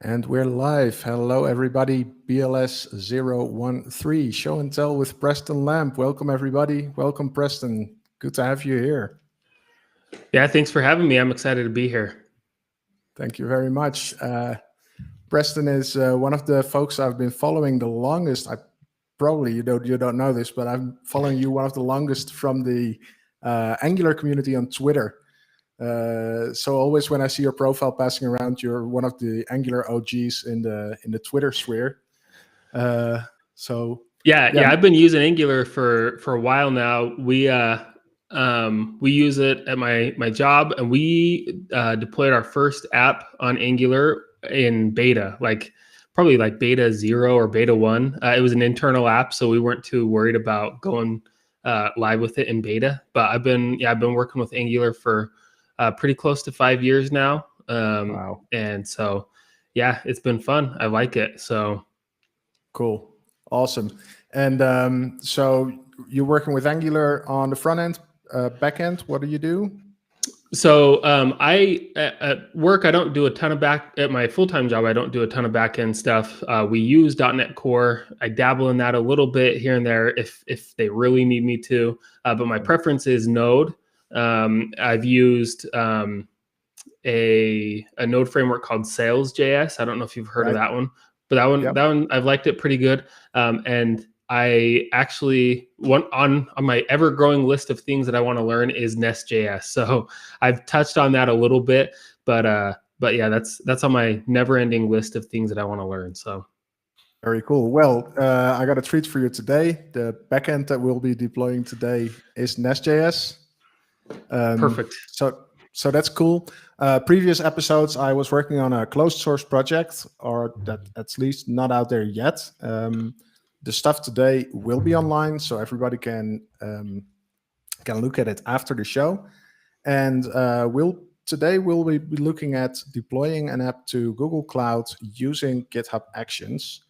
And we're live. Hello, everybody. BLS013, show and tell with Preston Lamp. Welcome, everybody. Welcome, Preston. Good to have you here. Yeah, thanks for having me. I'm excited to be here. Thank you very much. Preston is one of the folks I've been following the longest. You don't know this, but I'm following you one of the longest from the Angular community on Twitter. So always when I see your profile passing around, you're one of the Angular OGs in the Twitter sphere. Yeah, I've been using Angular for a while now. We use it at my job, and we deployed our first app on Angular in beta, probably beta 0 or beta 1. It was an internal app, so we weren't too worried about going live with it in beta. But I've been working with Angular for pretty close to 5 years now. Wow. And so, yeah, it's been fun. I like it. So cool. Awesome. And so you're working with Angular on the front end, back end. What do you do? So I at work, I don't do a ton of at my full-time job. I don't do a ton of back-end stuff. We use .NET Core. I dabble in that a little bit here and there if they really need me to. But my preference is Node. I've used a Node framework called Sales.js. I don't know if you've heard of that one, but that one I've liked it pretty good. And I actually on my ever-growing list of things that I want to learn is Nest.js. So I've touched on that a little bit, but yeah, that's on my never-ending list of things that I want to learn. So very cool. Well, I got a treat for you today. The backend that we'll be deploying today is Nest.js. Perfect. So that's cool. Previous episodes, I was working on a closed source project, or that at least not out there yet. The stuff today will be online, so everybody can look at it after the show. And today we'll be looking at deploying an app to Google Cloud using GitHub Actions.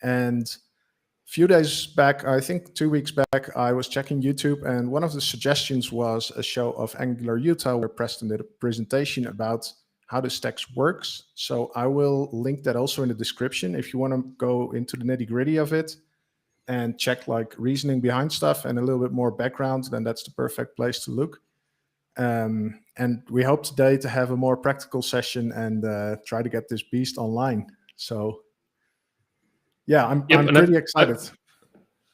And a few days back, I think 2 weeks back, I was checking YouTube, and one of the suggestions was a show of Angular Utah where Preston did a presentation about how the stacks works. So I will link that also in the description if you want to go into the nitty-gritty of it and check reasoning behind stuff and a little bit more background, then that's the perfect place to look. And we hope today to have a more practical session and try to get this beast online. So yeah, I'm pretty excited.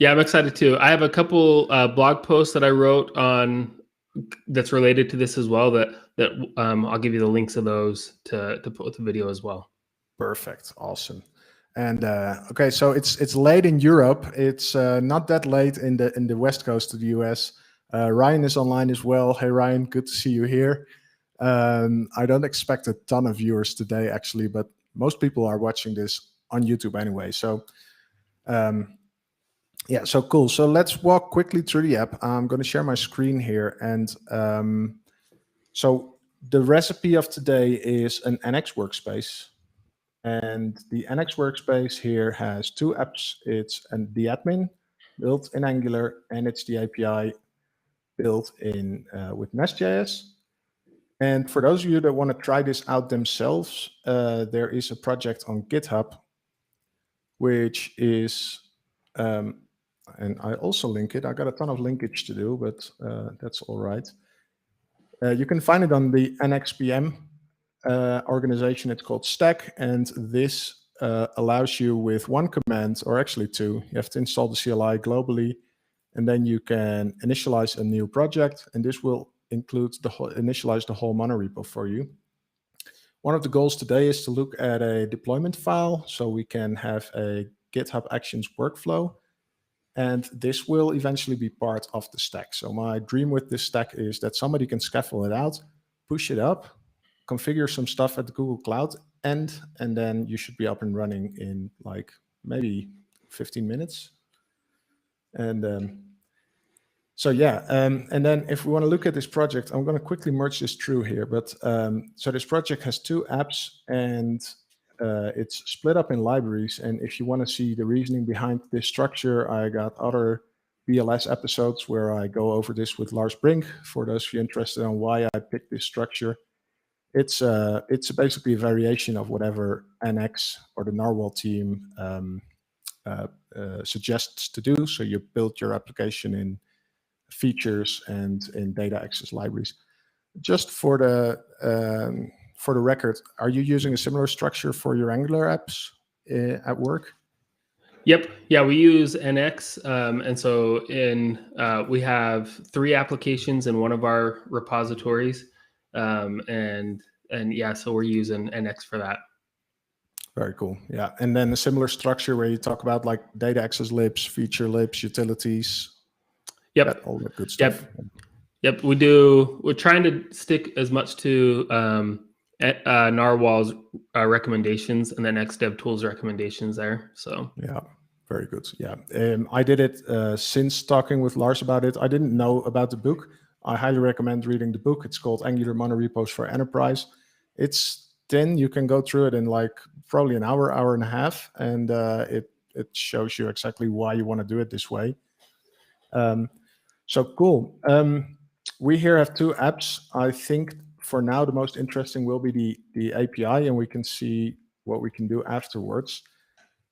I'm excited too. I have a couple blog posts that I wrote on that's related to this as well. That I'll give you the links of those to put with the video as well. Perfect, awesome. And okay, so it's late in Europe. It's not that late in the West Coast of the US. Ryan is online as well. Hey Ryan, good to see you here. I don't expect a ton of viewers today actually, but most people are watching this on YouTube anyway. So yeah, so cool. So let's walk quickly through the app. I'm going to share my screen here. And so the recipe of today is an Nx Workspace. And the Nx Workspace here has two apps. It's the admin built in Angular, and it's the API built in with Nest.js. And for those of you that want to try this out themselves, there is a project on GitHub, which is, and I also link it. I got a ton of linkage to do, but that's all right. You can find it on the NXPM organization. It's called Stack, and this allows you with one command, or actually two. You have to install the CLI globally, and then you can initialize a new project, and this will include initialize the whole monorepo for you. One of the goals today is to look at a deployment file so we can have a GitHub Actions workflow, and this will eventually be part of the stack. So my dream with this stack is that somebody can scaffold it out, push it up, configure some stuff at the Google Cloud end, and then you should be up and running in maybe 15 minutes. And so yeah, and then if we want to look at this project, I'm going to quickly merge this through here. But so this project has two apps, and it's split up in libraries. And if you want to see the reasoning behind this structure, I got other BLS episodes where I go over this with Lars Brink, for those of you interested in why I picked this structure. it's basically a variation of whatever NX or the Narwhal team suggests to do. So you build your application in features and in data access libraries. Just for the record, are you using a similar structure for your Angular apps at work? Yep. Yeah, we use NX, and so we have 3 applications in one of our repositories, and yeah, so we're using NX for that. Very cool. Yeah, and then a similar structure where you talk about like data access libs, feature libs, utilities. Yep. All that good stuff. Yep. We do. We're trying to stick as much to Narwhal's recommendations and then XDevTools recommendations there. So yeah. Very good. Yeah, I did it since talking with Lars about it. I didn't know about the book. I highly recommend reading the book. It's called Angular Monorepos for Enterprise. It's thin. You can go through it in like probably an hour, hour and a half, and it shows you exactly why you want to do it this way. So cool. We here have 2 apps. I think for now the most interesting will be the API, and we can see what we can do afterwards.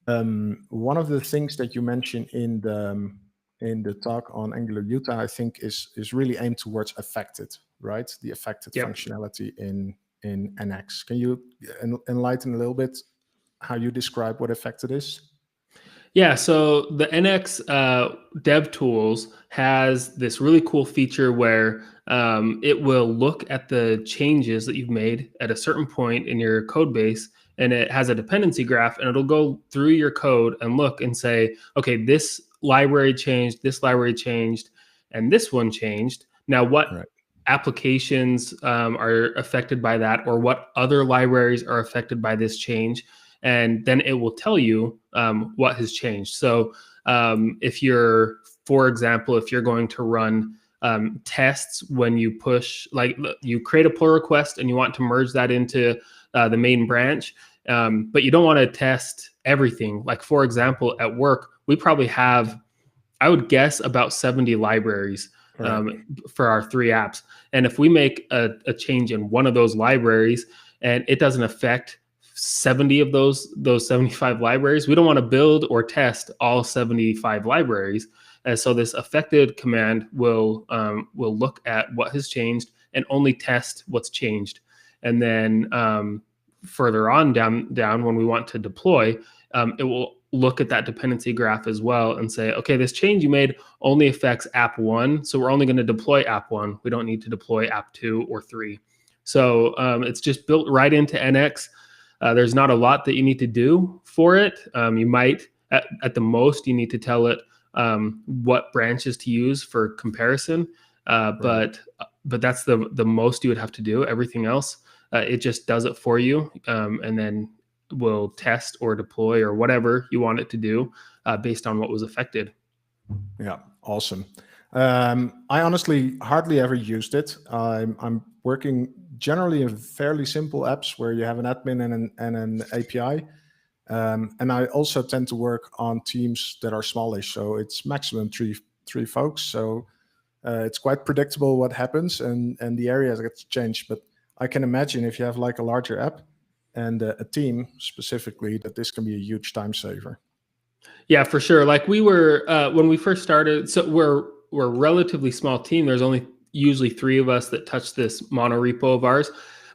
One of the things that you mentioned in the talk on Angular Utah, I think, is really aimed towards affected, right? The affected functionality in NX. Can you enlighten a little bit how you describe what affected is? Yeah, so the NX DevTools has this really cool feature where it will look at the changes that you've made at a certain point in your code base, and it has a dependency graph, and it'll go through your code and look and say, okay, this library changed, and this one changed. Now, what applications are affected by that, or what other libraries are affected by this change? And then it will tell you what has changed. So if you're, for example, if you're going to run tests when you push, like you create a pull request and you want to merge that into the main branch, but you don't want to test everything. Like, for example, at work, we probably have, I would guess, about 70 libraries for our 3 apps. And if we make a change in one of those libraries and it doesn't affect 70 of those 75 libraries, we don't want to build or test all 75 libraries. And so this affected command will look at what has changed and only test what's changed. And then further on down when we want to deploy, it will look at that dependency graph as well and say, okay, this change you made only affects app 1, so we're only going to deploy app 1. We don't need to deploy app 2 or 3. So it's just built right into NX. There's not a lot that you need to do for it. You might, at the most, you need to tell it what branches to use for comparison. But that's the most you would have to do. Everything else, it just does it for you, and then will test or deploy or whatever you want it to do based on what was affected. Yeah, awesome. I honestly hardly ever used it. I'm working generally in fairly simple apps where you have an admin and an API. And I also tend to work on teams that are smallish, so it's maximum three folks. So it's quite predictable what happens, and the areas get changed. But I can imagine if you have like a larger app and a team specifically, that this can be a huge time saver. Yeah, for sure. Like we were when we first started, so we're a relatively small team. There's only usually 3 of us that touch this monorepo of ours.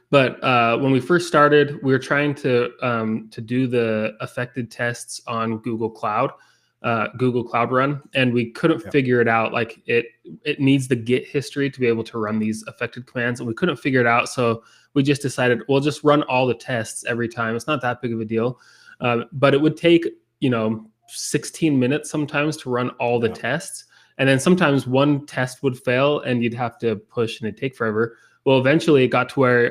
But when we first started, we were trying to do the affected tests on Google Cloud Run, and we couldn't figure it out. Like it needs the Git history to be able to run these affected commands, and we couldn't figure it out. So we just decided we'll just run all the tests every time. It's not that big of a deal, but it would take 16 minutes sometimes to run all the tests, and then sometimes one test would fail, and you'd have to push, and it'd take forever. Well, eventually it got to where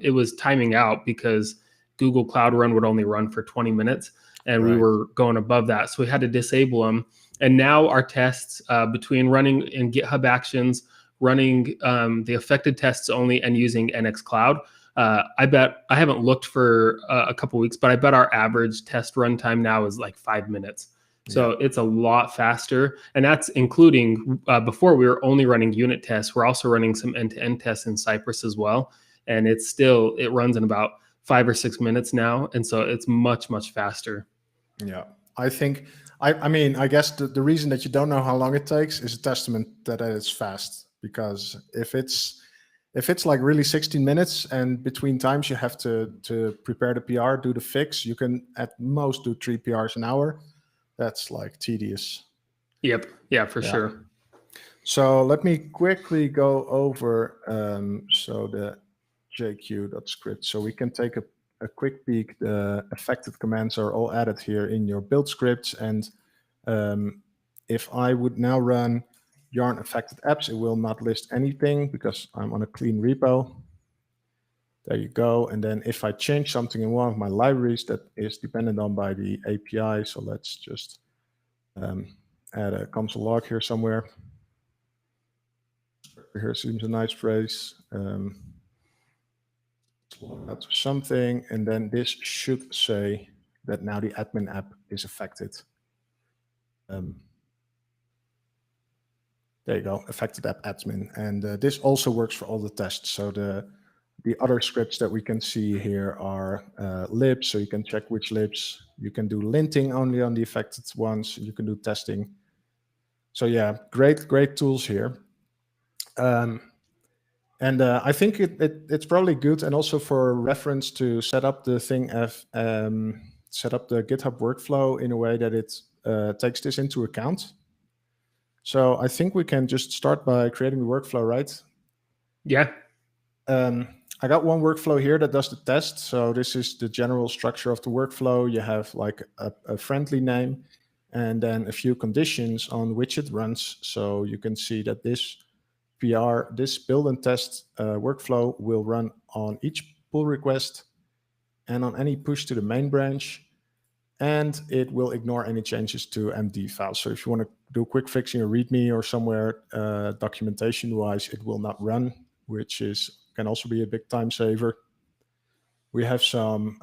it was timing out because Google Cloud Run would only run for 20 minutes, and we were going above that. So we had to disable them. And now our tests between running in GitHub Actions, running the affected tests only, and using NX Cloud, I bet, I haven't looked for a couple weeks, but I bet our average test runtime now is like 5 minutes. So it's a lot faster. And that's including, before we were only running unit tests. We're also running some end-to-end tests in Cypress as well. and it runs in about 5 or 6 minutes now, and so it's much faster. Yeah, I think I guess the reason that you don't know how long it takes is a testament that it's fast, because if it's like really 16 minutes and between times you have to prepare the PR, do the fix, you can at most do 3 PRs an hour. That's like tedious. Yep. Yeah, for sure. So let me quickly go over so the jq.script, so we can take a quick peek. The affected commands are all added here in your build scripts, and if I would now run yarn affected apps, it will not list anything because I'm on a clean repo. There you go. And then if I change something in one of my libraries that is dependent on by the API, so let's just add a console log here somewhere. Here seems a nice phrase. That's something, and then this should say that now the admin app is affected. There you go, affected app admin. And this also works for all the tests. So the other scripts that we can see here are libs, so you can check which libs. You can do linting only on the affected ones. You can do testing. So yeah, great tools here. And I think it's probably good, and also for reference, to set up the thing set up the GitHub workflow in a way that it takes this into account. So I think we can just start by creating the workflow, right? Yeah. I got one workflow here that does the test. So this is the general structure of the workflow. You have like a friendly name and then a few conditions on which it runs. So you can see that this PR, this build and test workflow will run on each pull request and on any push to the main branch, and it will ignore any changes to MD files. So if you want to do quick fixing or README or somewhere documentation-wise, it will not run, which can also be a big time saver. We have some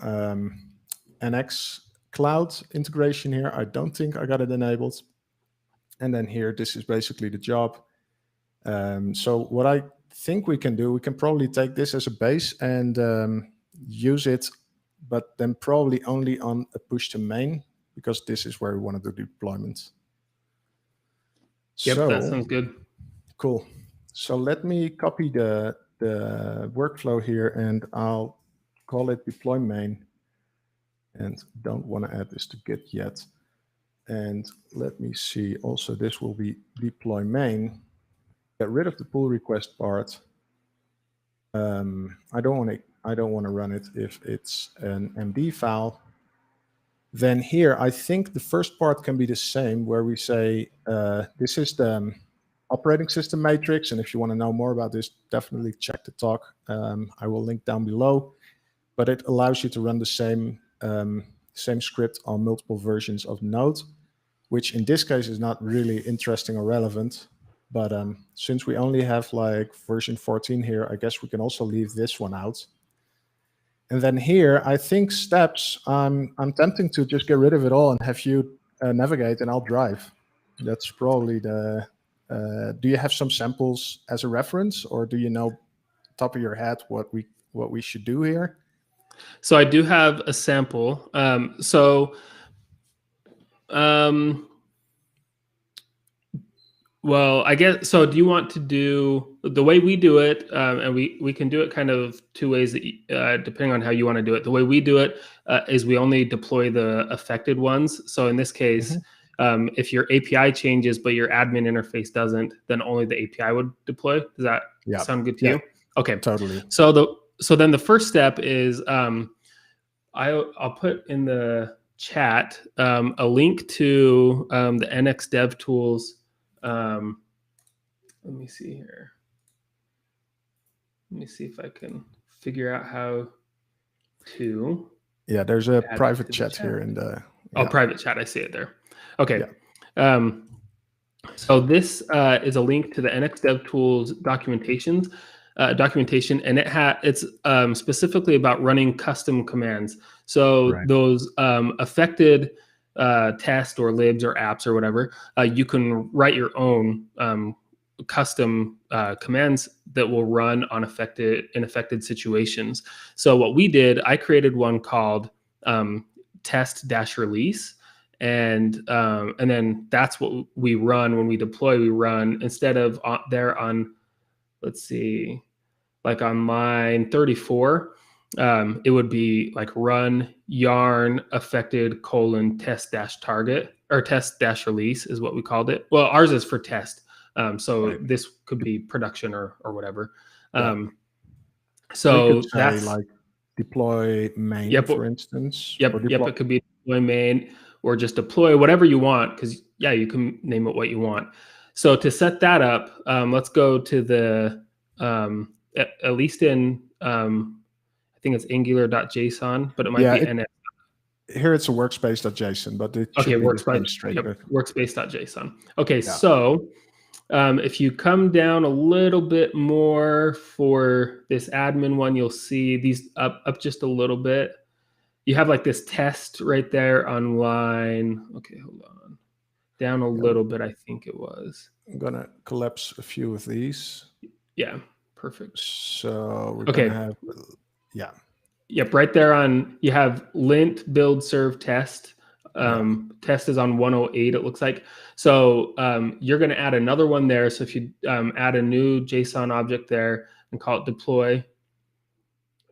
NX Cloud integration here. I don't think I got it enabled. And then here, this is basically the job. So what I think we can do, we can probably take this as a base and use it, but then probably only on a push to main, because this is where we want to do deployment. Yep, so, that sounds good. Cool. So let me copy the workflow here, and I'll call it deploy main. And don't want to add this to Git yet. And let me see. Also, this will be deploy main. Get rid of the pull request part. I don't want to run it if it's an MD file. Then here, I think the first part can be the same, where we say this is the operating system matrix, and if you want to know more about this, definitely check the talk. I will link down below, but it allows you to run the same script on multiple versions of Node, which in this case is not really interesting or relevant. But since we only have like version 14 here, I guess we can also leave this one out. And then here, I think steps, I'm tempting to just get rid of it all and have you navigate and I'll drive. That's probably the, do you have some samples as a reference, or do you know top of your head what we should do here? So I do have a sample. Well, I guess, so do you want to do the way we do it, and we can do it kind of two ways, depending on how you want to do it. The way we do it is we only deploy the affected ones. So in this case, if your API changes but your admin interface doesn't, then only the API would deploy. Does that sound good to you? Okay, totally. So then the first step is I'll put in the chat a link to the NX Dev Tools. Let me see here. Let me see if I can figure out how to. Yeah, there's a private chat here in the. Oh, private chat. I see it there. Okay. Yeah. So this is a link to the NX Dev Tools documentation, and it's specifically about running custom commands. So those affected test or libs or apps or whatever, you can write your own custom commands that will run on in affected situations. So what we did, I created one called test-release, and then that's what we run when we deploy. We run instead of there on, let's see, like on line 34, it would be like run yarn affected : test-target, or test-release is what we called it. Well, ours is for test. So right. This could be production or whatever. So you could say that's like deploy main, for instance. Yep. It could be deploy main or just deploy whatever you want, because you can name it what you want. So to set that up, let's go to the at least in I think it's angular.json, but it might be NX. Here it's a workspace.json, but it should be workspace.json. Okay, so if you come down a little bit more for this admin one, you'll see these up just a little bit. You have like this test right there on line. Okay, hold on. Down a little bit, I think it was. I'm gonna collapse a few of these. Yeah, perfect. So we're gonna have, Yep, right there on, you have lint build serve test. Test is on 108, it looks like. So you're going to add another one there. So if you add a new JSON object there and call it deploy.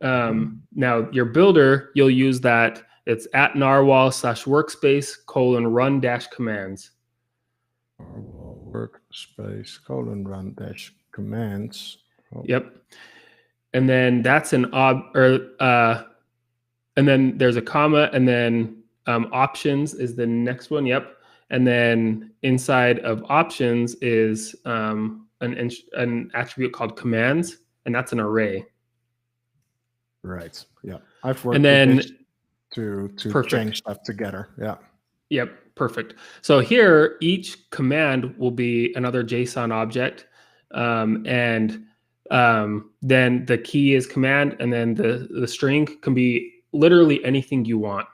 Now your builder, you'll use that. It's at narwhal/workspace : run -commands. Workspace : run -commands. Yep. And then that's an and then there's a comma, and then options is the next one. Yep. And then inside of options is an attribute called commands, and that's an array. Right. Yeah. I've worked with this to change stuff together. Yeah. Yep. Perfect. So here, each command will be another JSON object, and then the key is command, and then the string can be literally anything you want.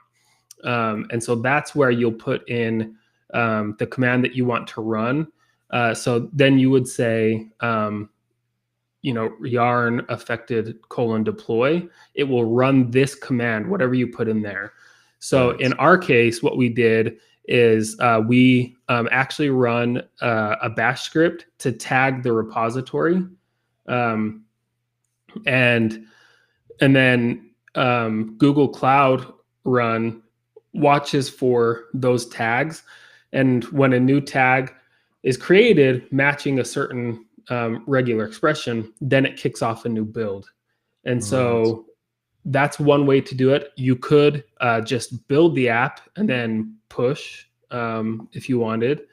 And so that's where you'll put in the command that you want to run. So then you would say, yarn affected : deploy. It will run this command, whatever you put in there. So in our case, what we did is we actually run a bash script to tag the repository. And then Google Cloud Run watches for those tags, and when a new tag is created matching a certain regular expression, then it kicks off a new build. And so that's one way to do it. You could just build the app and then push if you wanted.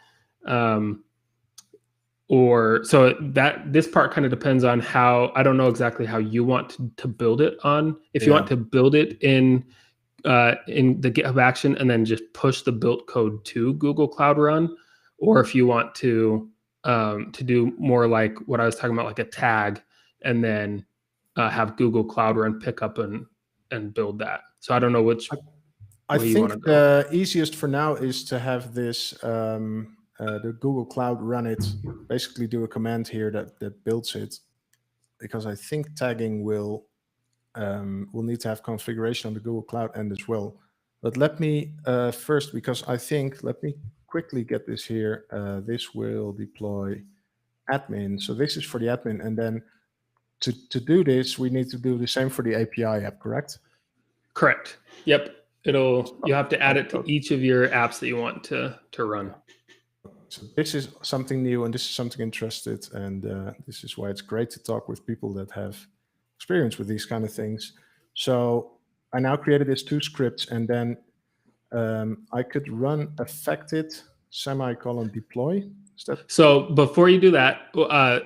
Or so that this part kind of depends on how, I don't know exactly how you want to build it on. If you want to build it in the GitHub action and then just push the built code to Google Cloud Run, or if you want to do more like what I was talking about, like a tag, and then have Google Cloud Run pick up and build that. So I don't know which. I think the easiest for now is to have this. The Google Cloud Run it, basically do a command here that builds it, because I think tagging will need to have configuration on the Google Cloud end as well. But let me first, because let me quickly get this here. This will deploy admin. So this is for the admin, and then to do this, we need to do the same for the API app, correct? Correct. Yep. You have to add it to each of your apps that you want to run. So this is something new, and this is something interested, and this is why it's great to talk with people that have experience with these kind of things. So I now created these two scripts, and then I could run affected : deploy. So before you do that,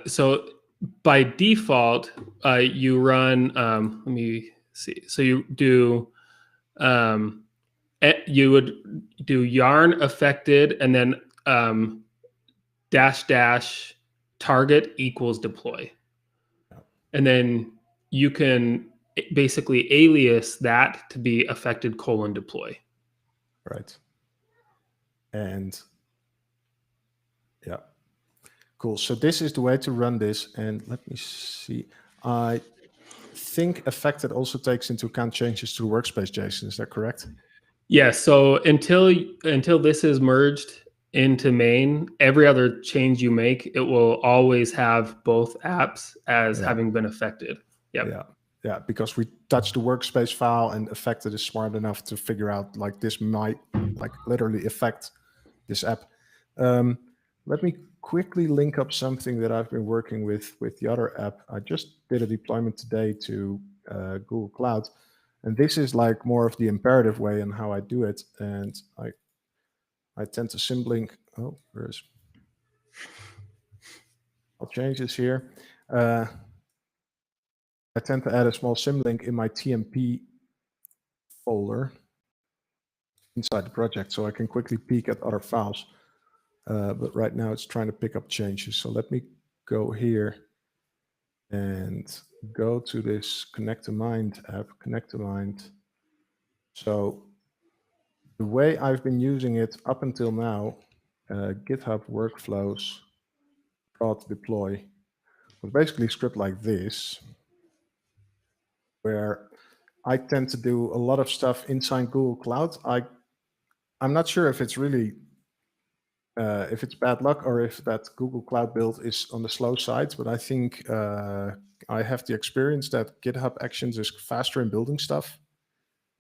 so by default, you run, let me see. So you do, you would do yarn affected, and then -- target equals deploy. And then you can basically alias that to be affected : deploy. Right. And Cool. So this is the way to run this. And let me see. I think affected also takes into account changes to the workspace JSON. Is that correct? Yeah. So until this is merged into main, every other change you make, it will always have both apps as having been affected. Yep. Yeah, because we touched the workspace file and affected is smart enough to figure out like this might like literally affect this app. Let me quickly link up something that I've been working with the other app. I just did a deployment today to Google Cloud, and this is like more of the imperative way on how I do it. And I tend to symlink. Oh, where's? I'll change this here. I tend to add a small symlink in my TMP folder inside the project so I can quickly peek at other files. But right now it's trying to pick up changes. So let me go here and go to this Connect to Mind app, Connect to Mind. So the way I've been using it up until now, GitHub workflows prod deploy was basically a script like this, where I tend to do a lot of stuff inside Google Cloud. I'm not sure if it's really if it's bad luck or if that Google Cloud build is on the slow side, but I think I have the experience that GitHub Actions is faster in building stuff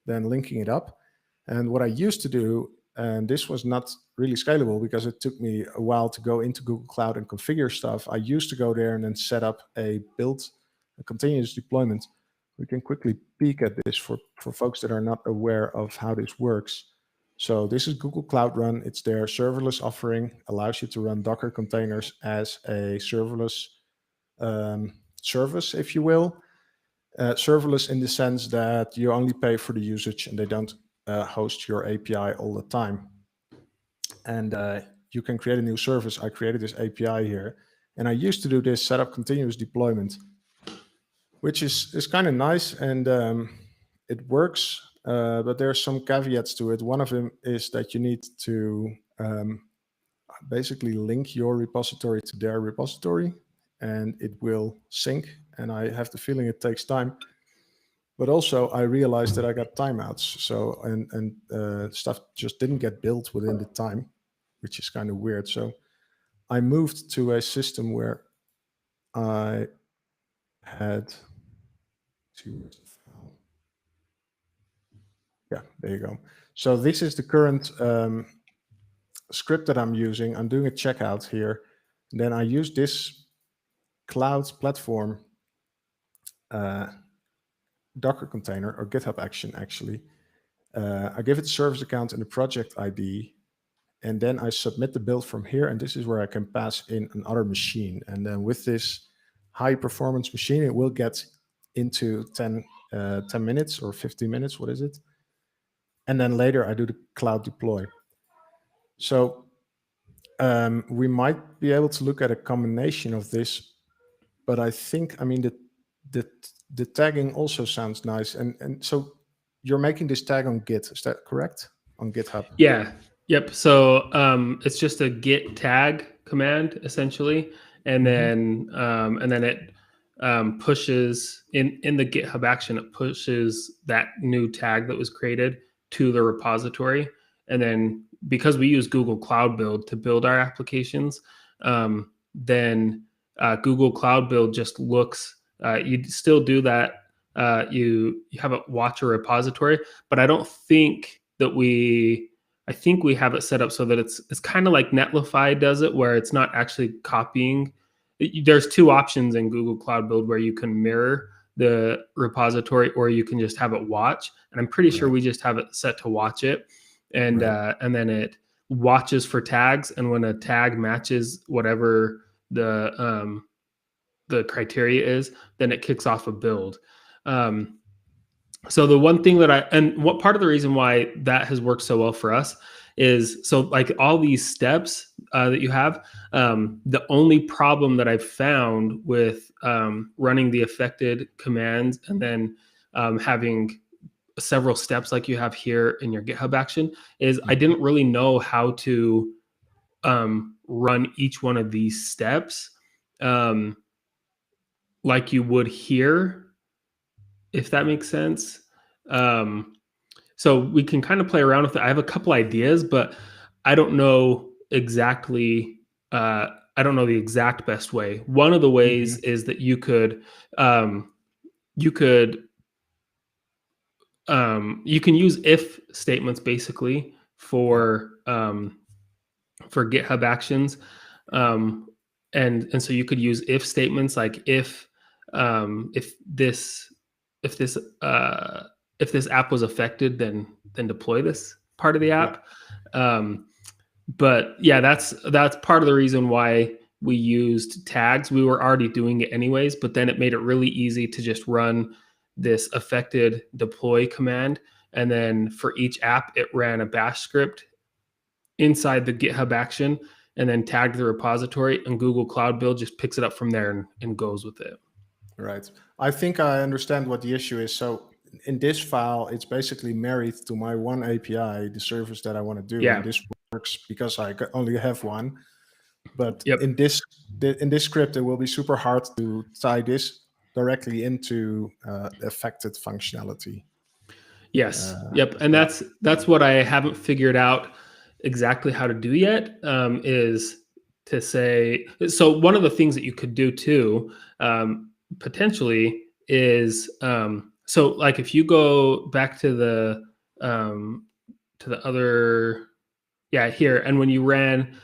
than linking it up. And what I used to do, and this was not really scalable because it took me a while to go into Google Cloud and configure stuff. I used to go there and then set up a continuous deployment. We can quickly peek at this for folks that are not aware of how this works. So this is Google Cloud Run. It's their serverless offering, allows you to run Docker containers as a serverless service, if you will. Serverless in the sense that you only pay for the usage and they don't host your API all the time. And you can create a new service. I created this API here. And I used to do this setup continuous deployment, which is kind of nice. And it works. But there are some caveats to it. One of them is that you need to basically link your repository to their repository, and it will sync. And I have the feeling it takes time. But also, I realized that I got timeouts. So and stuff just didn't get built within the time, which is kind of weird. So I moved to a system where I had to. Yeah, there you go. So this is the current script that I'm using. I'm doing a checkout here. And then I use this cloud platform Docker container or GitHub action, actually. I give it a service account and a project ID. And then I submit the build from here. And this is where I can pass in another machine. And then with this high performance machine, it will get into 10 minutes or 15 minutes. What is it? And then later I do the cloud deploy. So we might be able to look at a combination of this, but I think, I mean, the tagging also sounds nice. And so you're making this tag on Git, is that correct? On GitHub? Yeah. Yep. So it's just a git tag command essentially, and then it pushes in the GitHub action. It pushes that new tag that was created to the repository, and then because we use Google Cloud Build to build our applications, then Google Cloud Build just looks. You still do that. You have it watch a repository, but I don't think that I think we have it set up so that it's kind of like Netlify does it, where it's not actually copying. There's two options in Google Cloud Build where you can mirror the repository or you can just have it watch. And I'm pretty sure we just have it set to watch it. And then it watches for tags. And when a tag matches whatever the criteria is, then it kicks off a build. So the one thing what part of the reason why that has worked so well for us is, so like all these steps that you have, the only problem that I've found with running the affected commands and then having several steps like you have here in your GitHub action is I didn't really know how to run each one of these steps like you would here, if that makes sense. So we can kind of play around with it. I have a couple ideas, but I don't know exactly. I don't know the exact best way. One of the ways is that you can use if statements basically for GitHub Actions, and so you could use if statements like if this app was affected, then deploy this part of the app. But yeah, that's part of the reason why we used tags. We were already doing it anyways, but then it made it really easy to just run this affected deploy command. And then for each app, it ran a bash script inside the GitHub action and then tagged the repository, and Google Cloud Build just picks it up from there and goes with it. Right. I think I understand what the issue is. So in this file, it's basically married to my one API, the service that I want to do. Yeah. And this works because I only have one. But Yep. in this script, it will be super hard to tie this directly into affected functionality. Yes. Yep. And that's what I haven't figured out exactly how to do yet, is to say, so one of the things that you could do too, potentially is, so like if you go back to the other, here, and when you ran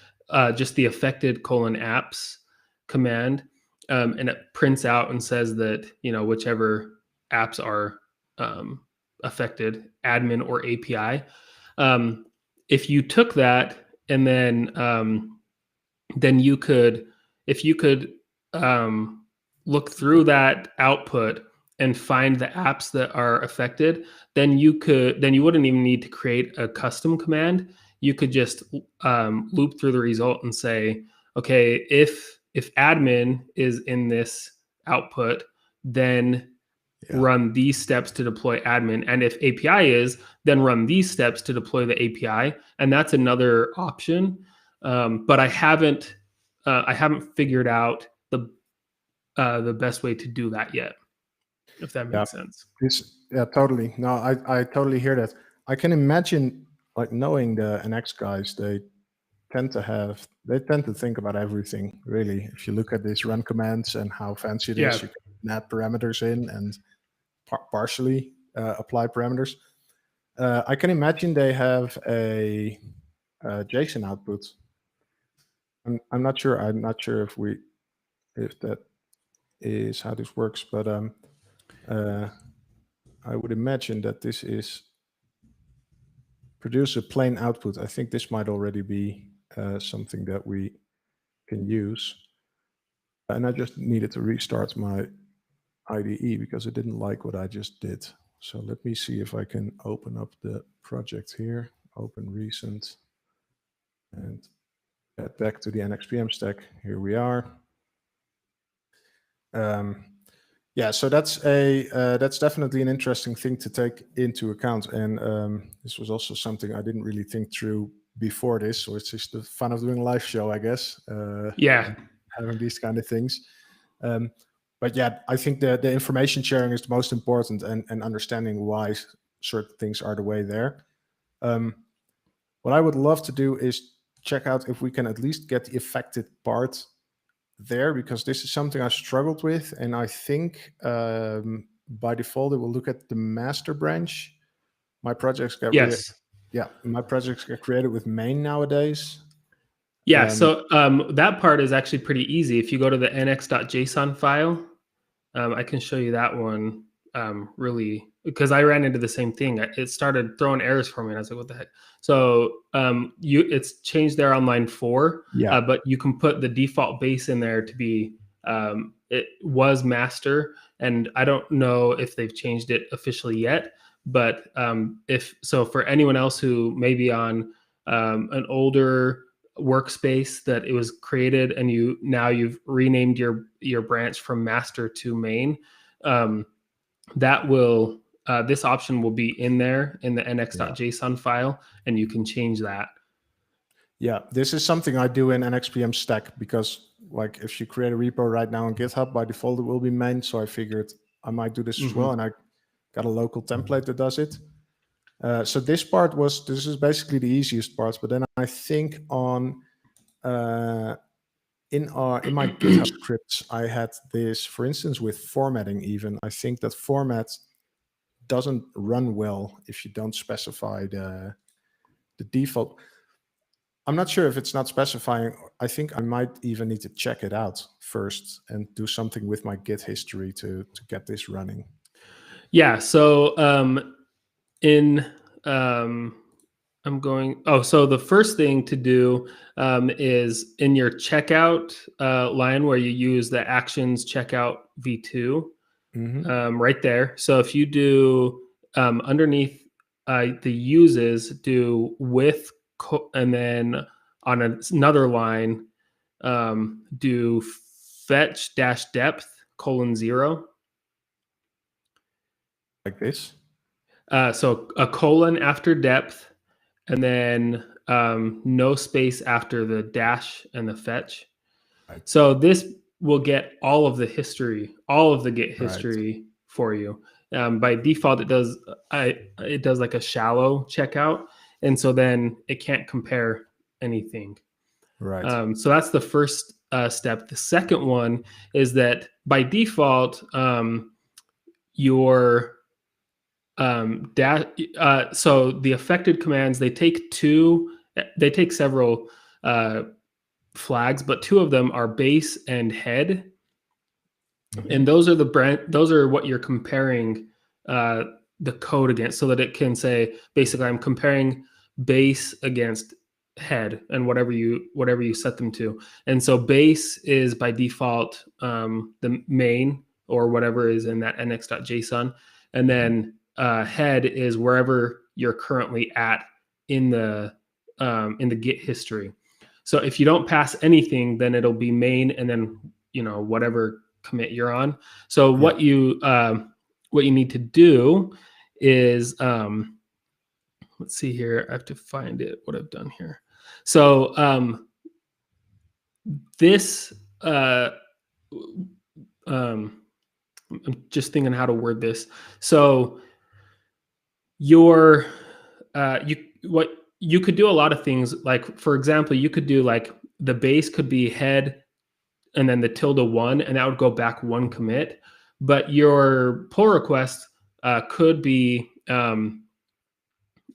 just the affected apps command, and it prints out and says that, whichever apps are affected, admin or API. If you took that and then you could, if you could look through that output and find the apps that are affected, then you wouldn't even need to create a custom command. You could just loop through the result and say, okay, if admin is in this output, then run these steps to deploy admin. And if API is, then run these steps to deploy the API. And that's another option. But I haven't figured out the best way to do that yet, if that makes sense. Totally. No, I totally hear that. I can imagine, like, knowing the Nx guys, they tend to think about everything, really. If you look at these run commands and how fancy it is, you can add parameters in and partially apply parameters. I can imagine they have a JSON output. I'm not sure. I'm not sure if that is how this works, but I would imagine that this is produce a plain output. I think this might already be something that we can use. And I just needed to restart my IDE because it didn't like what I just did. So let me see if I can open up the project here, open recent, and get back to the NXPM stack. Here we are. So that's definitely an interesting thing to take into account. And this was also something I didn't really think through before this. So it's just the fun of doing a live show, I guess. Having these kind of things. But yeah, I think the information sharing is the most important, and understanding why certain things are the way there. What I would love to do is check out if we can at least get the affected part there, because this is something I struggled with, and I think by default it will look at the master branch. My projects get my projects get created with main nowadays. So that part is actually pretty easy. If you go to the nx.json file, I can show you that one really, because I ran into the same thing. It started throwing errors for me, and I was like, what the heck? So it's changed there on line 4, but you can put the default base in there to be, it was master, and I don't know if they've changed it officially yet, but for anyone else who may be on an older workspace that it was created and you've renamed your branch from master to main, that will this option will be in there in the nx.json file, and you can change that. Yeah, this is something I do in NXPM stack, because like if you create a repo right now on GitHub, by default it will be main. So I figured I might do this as well, and I got a local template that does it. So this is basically the easiest part. But then I think on in my GitHub scripts, I had this, for instance, with formatting. Even I think that format doesn't run well if you don't specify the default. I'm not sure if it's not specifying. I think I might even need to check it out first and do something with my Git history to get this running. Yeah. So so the first thing to do is in your checkout line where you use the actions checkout v2, right there. So if you do underneath the uses, do with, and then on another line, do fetch -depth :0. Like this? So a colon after depth, and then no space after the dash and the fetch. Right. So this will get all of the history, all of the Git history for you. By default, it does like a shallow checkout, and so then it can't compare anything. Right. So that's the first step. The second one is that by default, your so the affected commands, they take several flags, but two of them are base and head. And those are what you're comparing the code against, so that it can say, basically, I'm comparing base against head and whatever you set them to. And so base is by default the main, or whatever is in that nx.json, and then head is wherever you're currently at in the Git history. So if you don't pass anything, then it'll be main, and then whatever commit you're on. So what you need to do is let's see here. I have to find it, what I've done here. So this I'm just thinking how to word this. So you could do a lot of things. Like, for example, you could do like the base could be head and then the -1, and that would go back one commit. But your pull request could be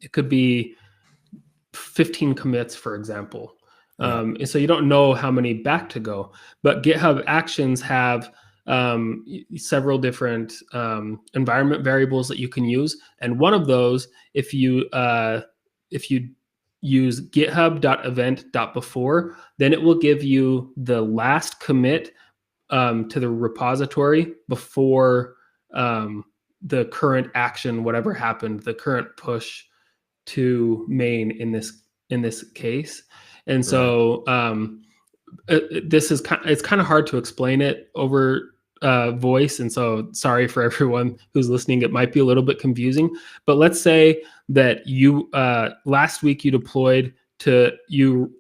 it could be 15 commits, for example. And so you don't know how many back to go. But GitHub Actions have several different environment variables that you can use, and one of those, if you use github.event.before, then it will give you the last commit to the repository before the current action, whatever happened, the current push to main in this case. And so it's kind of hard to explain it over voice, and so sorry for everyone who's listening. It might be a little bit confusing, but let's say that you last week you deployed to you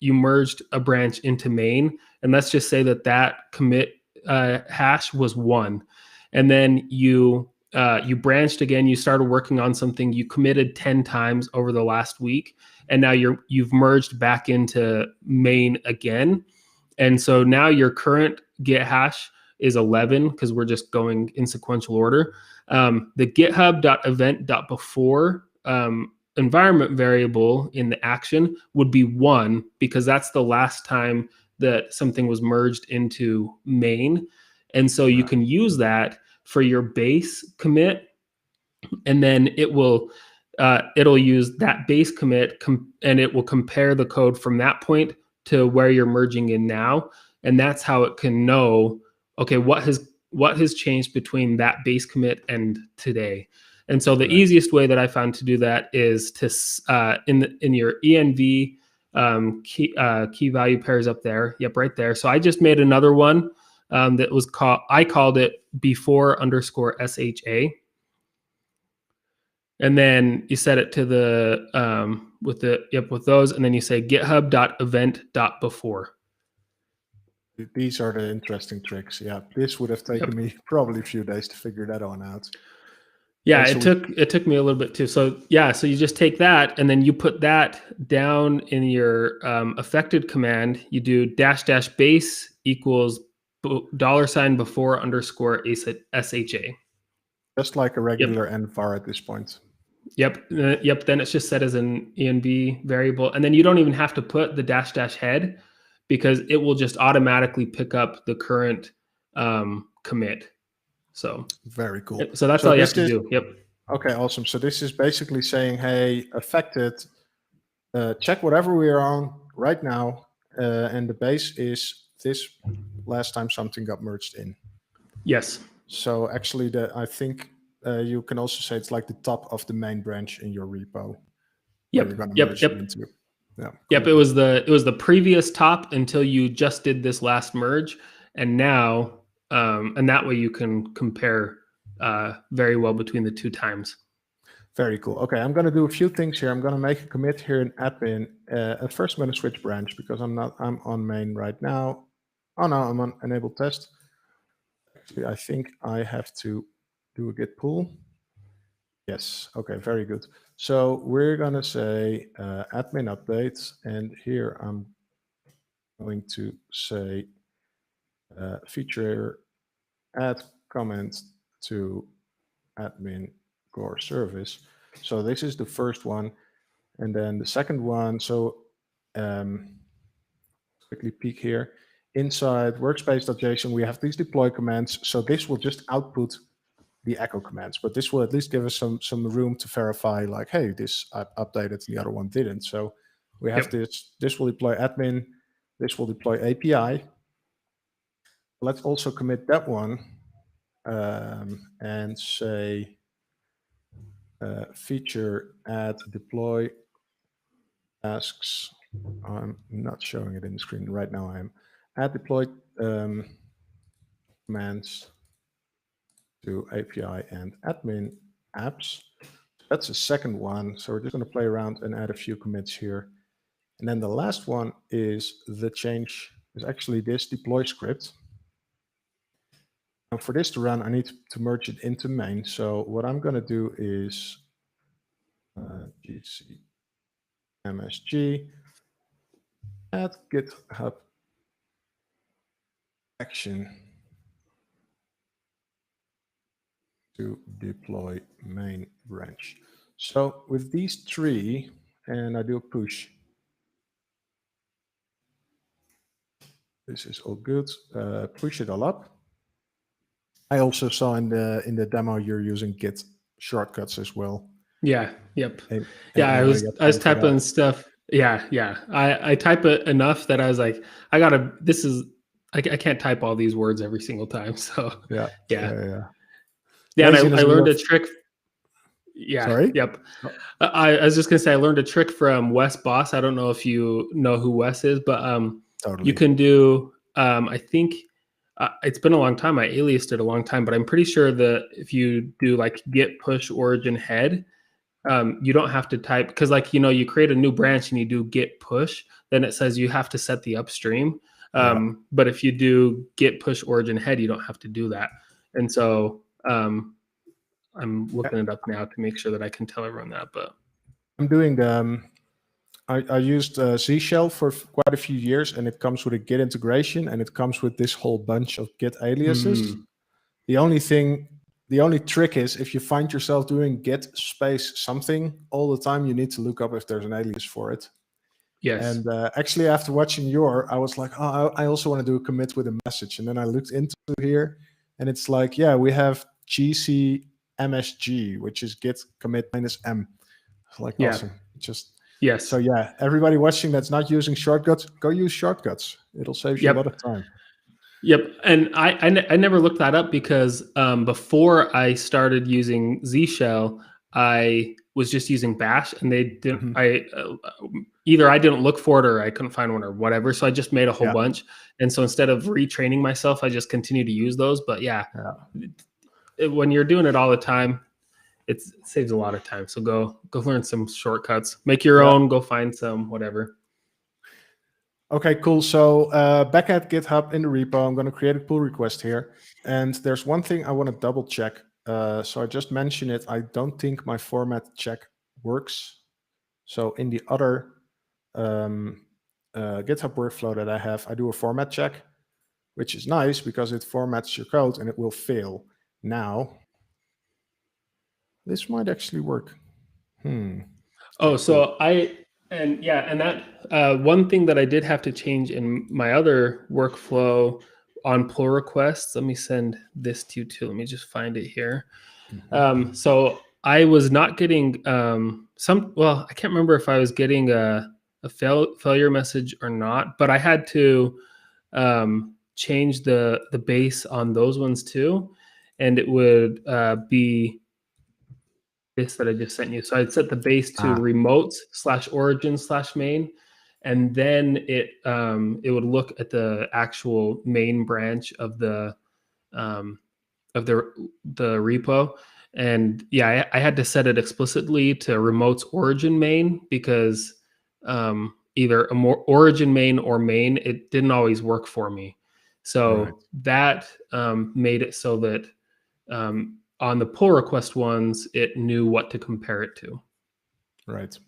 merged a branch into main, and let's just say that commit hash was 1, and then you branched again, you started working on something, you committed 10 times over the last week, and now you've merged back into main again. And so now your current Git hash is 11, because we're just going in sequential order. The github.event.before environment variable in the action would be 1, because that's the last time that something was merged into main. And so you can use that for your base commit, and then it'll use that base commit and it will compare the code from that point to where you're merging in now. And that's how it can know, okay, what has changed between that base commit and today. And so the easiest way that I found to do that is to in your env key value pairs up there. Yep, right there. So I just made another one that was I called it before_sha. And then you set it to the with those, and then you say github.event.before. These are the interesting tricks. Yeah, this would have taken me probably a few days to figure that one out. Yeah, it took me a little bit too. So yeah, so you just take that and then you put that down in your affected command. You do --base equals $ before _SHA. Just like a regular env at this point. Yep. Then it's just set as an env variable, and then you don't even have to put the -- head because it will just automatically pick up the current commit. So very cool. So that's all you have to do. Yep. Okay, awesome. So this is basically saying, hey, affected, check whatever we are on right now, and the base is this last time something got merged in. Yes. So actually, I think you can also say it's like the top of the main branch in your repo. Yep. Into. Yeah. Yep. Cool. It was the previous top until you just did this last merge, and now and that way you can compare very well between the two times. Very cool. Okay, I'm going to do a few things here. I'm going to make a commit here in admin. At first, I'm going to switch branch because I'm on main right now. Oh no, I'm on enable test. Actually, I think I have to do a git pull. Yes. Okay. Very good. So we're going to say admin updates, and here I'm going to say feature add comment to admin core service. So this is the first one, and then the second one. So quickly peek here. Inside workspace.json, we have these deploy commands. So this will just output the echo commands, but this will at least give us some room to verify, like, hey, this updated, the other one didn't. So we have this will deploy admin, this will deploy API. Let's also commit that one and say feature add deploy tasks. I'm not showing it in the screen right now. I am add deploy commands to API and admin apps. That's the second one. So we're just going to play around and add a few commits here. And then the last one is the change is actually this deploy script. And for this to run, I need to merge it into main. So what I'm going to do is gc msg add GitHub action to deploy main branch. So with these three, and I do a push. This is all good. Push it all up. I also saw in the demo you're using Git shortcuts as well. Yeah. Yep. I was typing stuff. Yeah. I type it enough that I was like, I can't type all these words every single time. So yeah. And I learned a trick. Yeah. Sorry? Yep. I was just gonna say I learned a trick from Wes Boss. I don't know if you know who Wes is, but totally. You can do. I think it's been a long time. I aliased it a long time, but I'm pretty sure that if you do like git push origin head, you don't have to type, because like you create a new branch and you do git push, then it says you have to set the upstream. But if you do git push origin head, you don't have to do that. And so I'm looking it up now to make sure that I can tell everyone that. But I'm doing the. I used Z Shell for quite a few years, and it comes with a Git integration, and it comes with this whole bunch of Git aliases. The only trick is if you find yourself doing git space something all the time, you need to look up if there's an alias for it. Yes. And actually, after watching I was like, oh, I also want to do a commit with a message. And then I looked into here, and it's like, yeah, we have gc msg, which is git commit -m. It's like, awesome. Yes. So yeah, everybody watching that's not using shortcuts, go use shortcuts. It'll save you a lot of time. Yep. And I never looked that up because before I started using Z Shell, I was just using Bash, and they didn't. Either I didn't look for it or I couldn't find one or whatever. So I just made a whole bunch. And so instead of retraining myself, I just continue to use those. But when you're doing it all the time, it saves a lot of time. So go learn some shortcuts, make your own, go find some, whatever. Okay, cool. So back at GitHub in the repo, I'm going to create a pull request here. And there's one thing I want to double check. So I just mentioned it. I don't think my format check works. So in the other GitHub workflow that I have, I do a format check, which is nice because it formats your code and it will fail. Now, this might actually work. Oh, so that one thing that I did have to change in my other workflow on pull requests. Let me send this to you too. Let me just find it here. So I was not getting I can't remember if I was getting a failure message or not, but I had to change the base on those ones too, and it would be this that I just sent you. So I'd set the base to remotes/origin/main, and then it would look at the actual main branch of the repo. And yeah, I had to set it explicitly to remotes origin main because either a more origin main or main, it didn't always work for me. So that made it so that on the pull request ones, it knew what to compare it to. Right.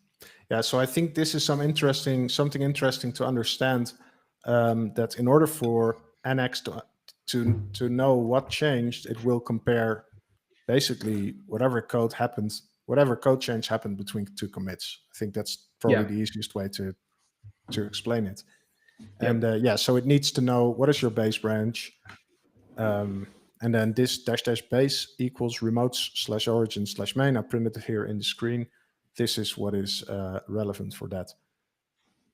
Yeah. So I think this is something interesting to understand, that in order for Nx to know what changed, it will compare basically whatever code change happened between two commits. I think that's probably the easiest way to explain it. And so it needs to know what is your base branch, and then this --base equals remotes/origin/main. I printed it here in the screen. This is what is relevant for that.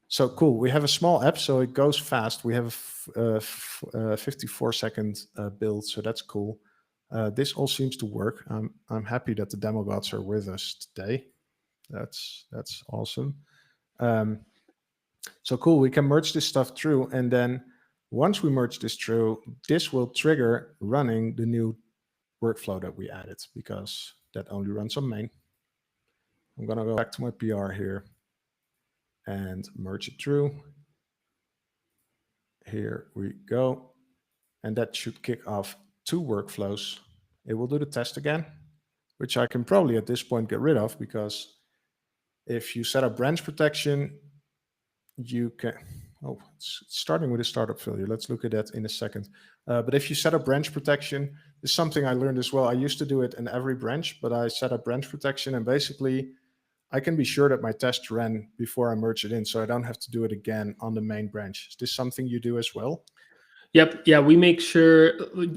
So cool. We have a small app, so it goes fast. We have a 54-second build, so that's cool. This all seems to work. I'm happy that the demo bots are with us today. That's awesome. So cool. We can merge this stuff through, and then once we merge this through, this will trigger running the new workflow that we added, because that only runs on main. I'm going to go back to my PR here and merge it through. Here we go. And that should kick off two workflows. It will do the test again, which I can probably at this point get rid of, because if you set up branch protection, you can, it's starting with a startup failure. Let's look at that in a second. But if you set up branch protection, this is something I learned as well. I used to do it in every branch, but I set up branch protection, and basically I can be sure that my test ran before I merge it in, so I don't have to do it again on the main branch. Is this something you do as well? Yep. Yeah, we make sure,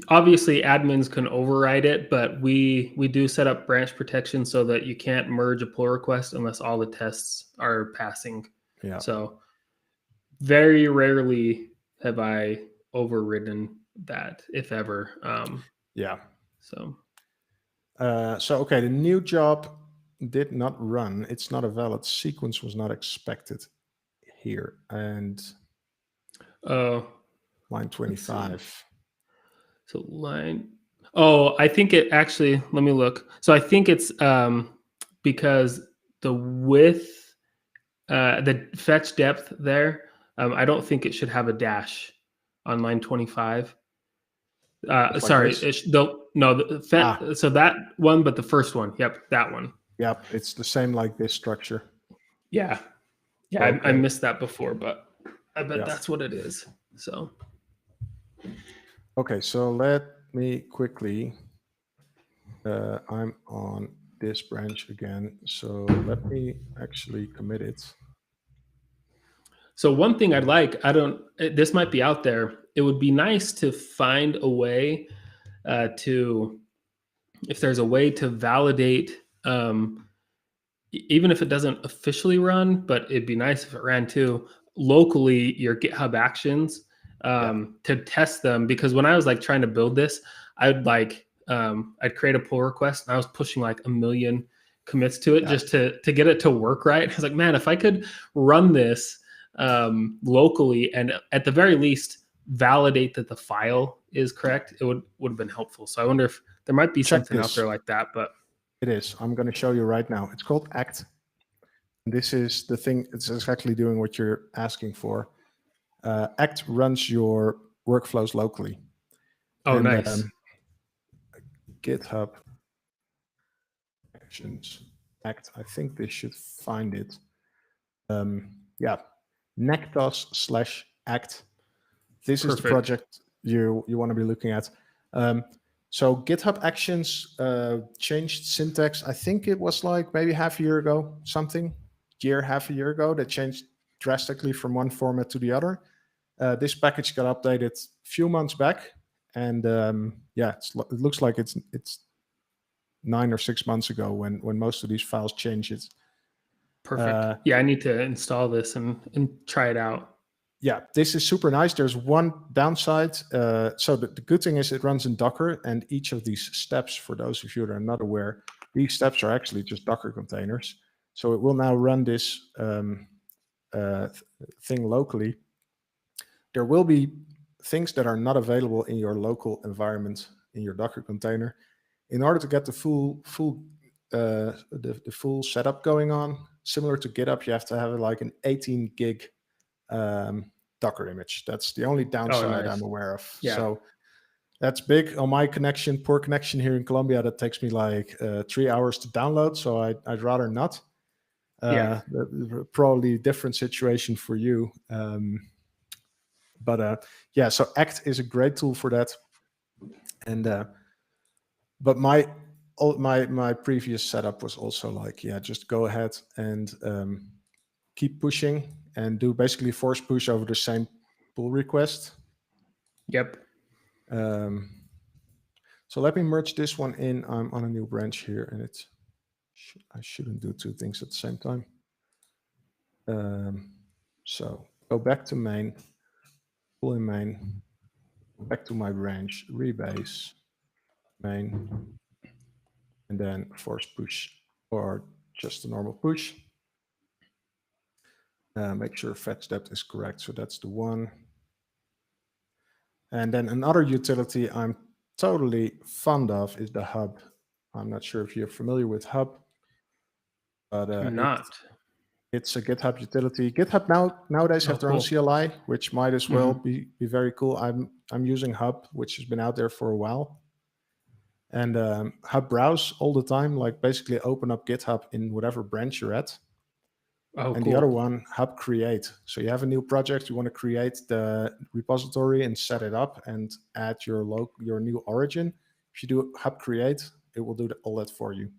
obviously admins can override it, but we do set up branch protection so that you can't merge a pull request unless all the tests are passing. Yeah. So very rarely have I overridden that, if ever. Yeah. So okay, the new job did not run. It's not a valid sequence, was not expected here. And line 25. So I think it actually, let me look. So I think it's because the width, the fetch depth there, I don't think it should have a dash on line 25. Sorry, so that one, but the first one. Yep, that one. Yep, it's the same like this structure. Yeah. Okay. I missed that before, but I bet that's what it is. So. Okay, so let me quickly, I'm on this branch again. So let me actually commit it. So one thing I'd like, this might be out there. It would be nice to find a way if there's a way to validate, even if it doesn't officially run, but it'd be nice if it ran too, locally, your GitHub Actions to test them. Because when I was like trying to build this, I'd create a pull request and I was pushing like 1 million commits to it just to get it to work right. I was like, man, if I could run this locally and at the very least validate that the file is correct, it would have been helpful. So I wonder if there might be something out there like that. But It is. I'm going to show you right now. It's called Act. This is the thing. It's exactly doing what you're asking for. Act runs your workflows locally. Oh, nice. GitHub Actions Act. I think they should find it. Yeah, nectos/act. This is the project you want to be looking at. So GitHub Actions changed syntax. I think it was like maybe half a year ago, half a year ago. They changed drastically from one format to the other. This package got updated a few months back, and yeah, it looks like it's 9 or 6 months ago when most of these files changed it. Perfect. Yeah, I need to install this and try it out. Yeah, this is super nice. There's one downside. So the good thing is it runs in Docker, and each of these steps, for those of you that are not aware, these steps are actually just Docker containers. So it will now run this thing locally. There will be things that are not available in your local environment in your Docker container. In order to get the full setup going on, similar to GitHub, you have to have like an 18 gig Docker image. That's the only downside I'm aware of. Yeah. So that's big. On my connection, poor connection here in Colombia, that takes me like 3 hours to download. So I'd rather not. Probably different situation for you. Yeah, so Act is a great tool for that. And but my previous setup was also like, yeah, just go ahead and keep pushing and do basically force push over the same pull request. Yep. So let me merge this one in. I'm on a new branch here, and I shouldn't do two things at the same time. So go back to main, pull in main, back to my branch, rebase main, and then force push or just a normal push. Make sure fetch depth is correct. So that's the one. And then another utility I'm totally fond of is the hub. I'm not sure if you're familiar with hub, but it's a GitHub utility. GitHub nowadays have their own CLI, which might as well be very cool. I'm using hub, which has been out there for a while. And hub browse all the time, like basically open up GitHub in whatever branch you're at. And the other one, hub create. So you have a new project, you want to create the repository and set it up and add your new origin. If you do hub create, it will do all that for you.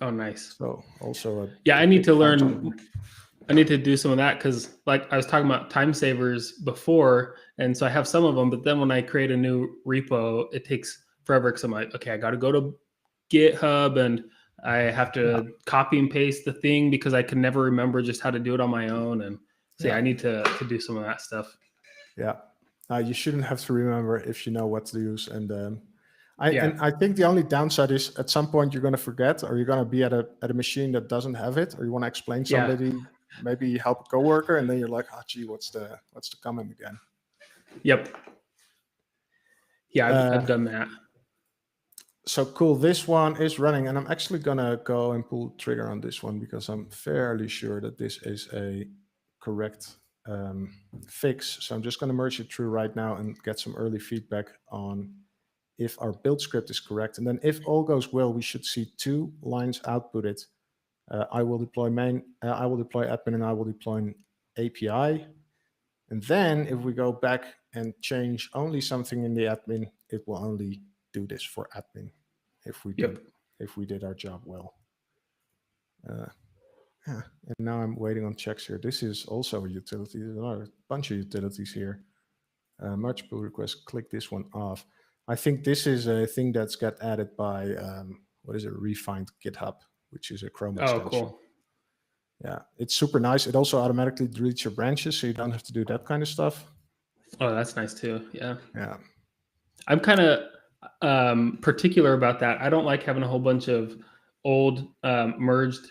Oh, nice. So also I need to learn. I need to do some of that because, like I was talking about time savers before, and so I have some of them. But then when I create a new repo, it takes forever because I'm like, okay, I got to go to GitHub and I have to copy and paste the thing because I can never remember just how to do it on my own. And so I need to do some of that stuff. Yeah, you shouldn't have to remember if you know what to use. And I think the only downside is at some point you're going to forget, or you're going to be at a machine that doesn't have it, or you want to explain somebody, maybe help a coworker, and then you're like, oh gee, what's the command again? Yep. Yeah, I've done that. So cool, this one is running, and I'm actually gonna go and pull trigger on this one because I'm fairly sure that this is a correct fix. So I'm just gonna merge it through right now and get some early feedback on if our build script is correct. And then if all goes well, we should see 2 lines outputted. I will deploy main, I will deploy admin, and I will deploy an API. And then if we go back and change only something in the admin, it will only do this for admin if we did our job well. And now I'm waiting on checks here. This is also a utility. There's a bunch of utilities here. Merge pull request, click this one off. I think this is a thing that's got added by, refined GitHub, which is a Chrome extension. Oh, cool. Yeah, it's super nice. It also automatically deletes your branches, so you don't have to do that kind of stuff. Oh, that's nice too. Yeah. Yeah. I'm kind of particular about that. I don't like having a whole bunch of old merged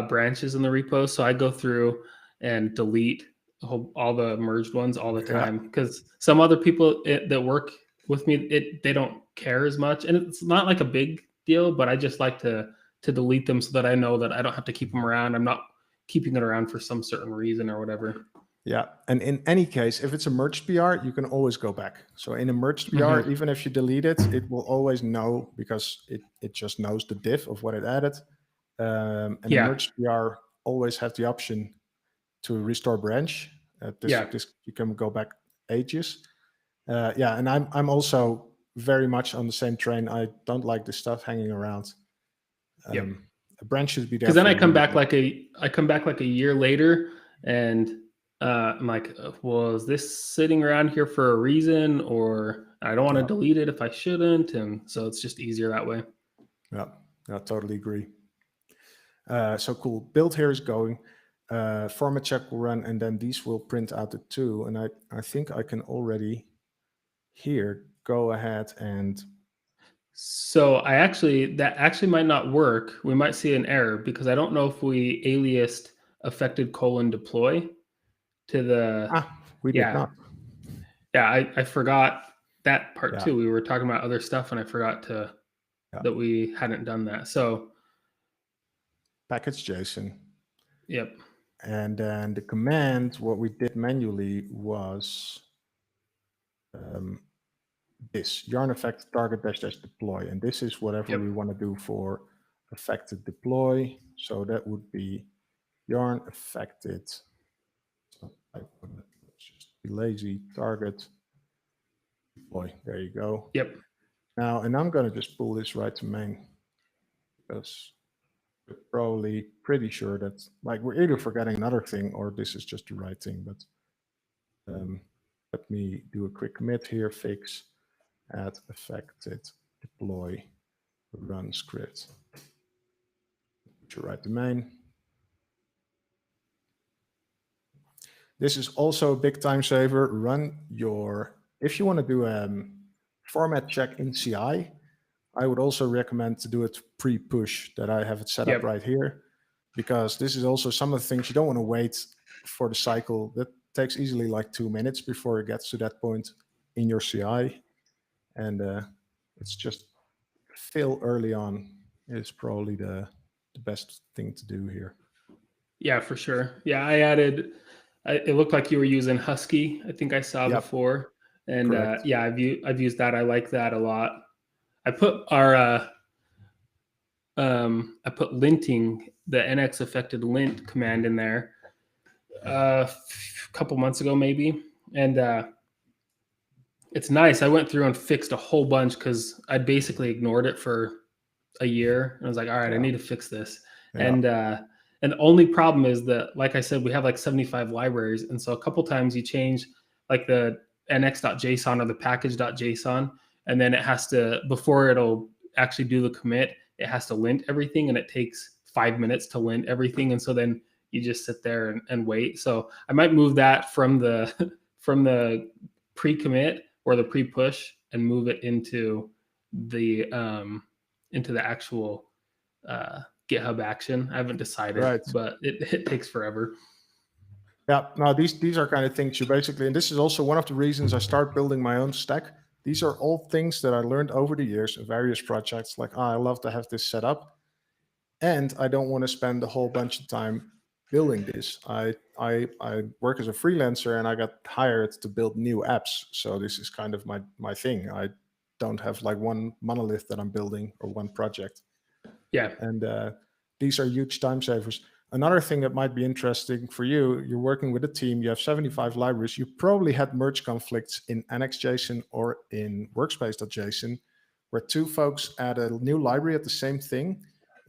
branches in the repo. So I go through and delete all the merged ones all the time because some other people that work with me, they don't care as much. And it's not like a big deal, but I just like to delete them so that I know that I don't have to keep them around. I'm not keeping it around for some certain reason or whatever. Yeah, and in any case, if it's a merged PR, you can always go back. So in a merged PR, even if you delete it, it will always know, because it just knows the diff of what it added. And a merged PR always have the option to restore branch. This you can go back ages. And I'm also very much on the same train. I don't like this stuff hanging around. A branch should be there. Because then I come back like a year later, and I'm like, well, is this sitting around here for a reason, or I don't want to delete it if I shouldn't, and so it's just easier that way. Yeah, I totally agree. So cool. Build here is going. Format check will run, and then these will print out the 2. And I think I can already here go ahead and. So that actually might not work. We might see an error because I don't know if we aliased affected : deploy to the. We did not. Yeah, I forgot that part too. We were talking about other stuff, and I forgot that we hadn't done that. So package JSON. Yep. And then the command, what we did manually was this yarn affected target -- deploy. And this is whatever we want to do for affected deploy. So that would be yarn affected. Let's just be lazy, target deploy. There you go. Yep. Now, and I'm going to just pull this right to main, because we're probably pretty sure that, like, we're either forgetting another thing or this is just the right thing. But let me do a quick commit here, fix add affected deploy run script. Put your right domain. This is also a big time saver. Run your, if you want to do a format check in CI, I would also recommend to do it pre-push, that I have it set up right here, because this is also some of the things you don't want to wait for the cycle. That takes easily like 2 minutes before it gets to that point in your CI. And it's just fill early on is probably the best thing to do here. Yeah, for sure. Yeah, I added, it looked like you were using Husky, I think I saw before. And yeah, I've used that. I like that a lot. I put our, I put linting, the Nx affected lint command in there a couple months ago maybe. And it's nice. I went through and fixed a whole bunch because I'd basically ignored it for a year. And I was like, all right, I need to fix this. And the only problem is that, like I said, we have like 75 libraries. And so a couple times you change like the nx.json or the package.json, and then it has to, before it'll actually do the commit, it has to lint everything, and it takes 5 minutes to lint everything. And so then you just sit there and wait. So I might move that from the pre-commit or the pre-push and move it into the actual GitHub action. I haven't decided, but it takes forever. Yeah, no, these are kind of things you basically, and this is also one of the reasons I start building my own stack. These are all things that I learned over the years in various projects. Like, I love to have this set up, and I don't want to spend a whole bunch of time building this. I work as a freelancer, and I got hired to build new apps. So this is kind of my thing. I don't have like one monolith that I'm building or one project. Yeah. And these are huge time savers. Another thing that might be interesting for you, you're working with a team, you have 75 libraries, you probably had merge conflicts in Nx.json or in workspace.json, where 2 folks add a new library at the same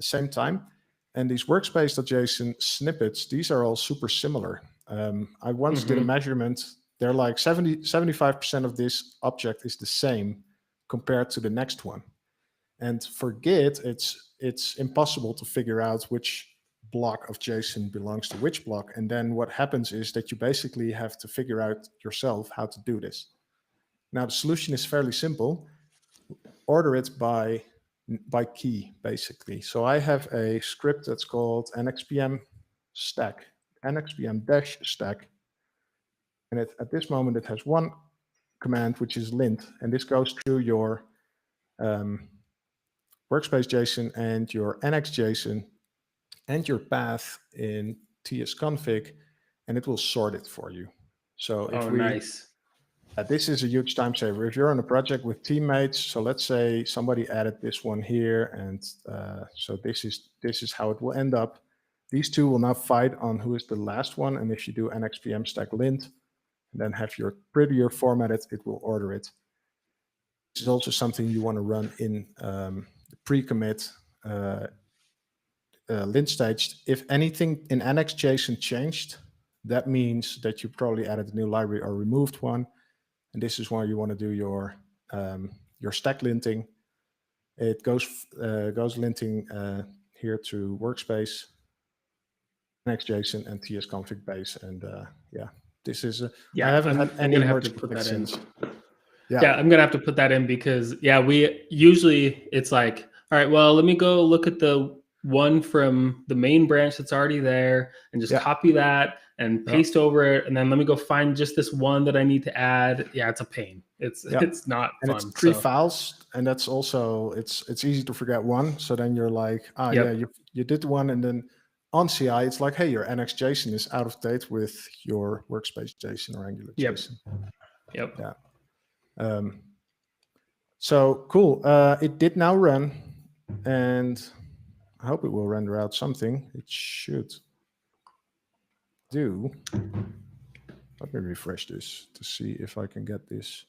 same time. And these workspace.json snippets, these are all super similar. I once did a measurement. They're like 75% of this object is the same compared to the next one. And for Git, it's impossible to figure out which block of JSON belongs to which block. And then what happens is that you basically have to figure out yourself how to do this. Now, the solution is fairly simple. Order it by key, basically. So I have a script that's called nxpm stack, nxpm-stack. And at this moment, it has one command, which is lint. And this goes through your workspace JSON and your Nx JSON and your path in tsconfig, and it will sort it for you. So if nice. This is a huge time saver. If you're on a project with teammates, so let's say somebody added this one here, and so this is how it will end up. These two will now fight on who is the last one, and if you do nxpm stack lint, and then have your prettier formatted, it will order it. This is also something you want to run in the pre-commit lint stage. If anything in Nx JSON changed, that means that you probably added a new library or removed one. And this is where you want to do your stack linting. It goes linting here to workspace, Nx JSON, and tsconfig base. And yeah, this is I haven't had any merge since. Yeah, I'm gonna have to put that in because we usually it's like, all right, well, let me go look at the one from the main branch that's already there and just copy that and paste over it, and then let me go find just this one that I need to add. Yeah, it's a pain. It's not and fun. It's 3 files, and that's also it's easy to forget one. So then you're like, yeah, you did one, and then on CI it's like, hey, your Nx JSON is out of date with your workspace JSON or Angular JSON. Yep. Yeah. So cool. It did now run, and I hope it will render out something. It should do. Let me refresh this to see if I can get this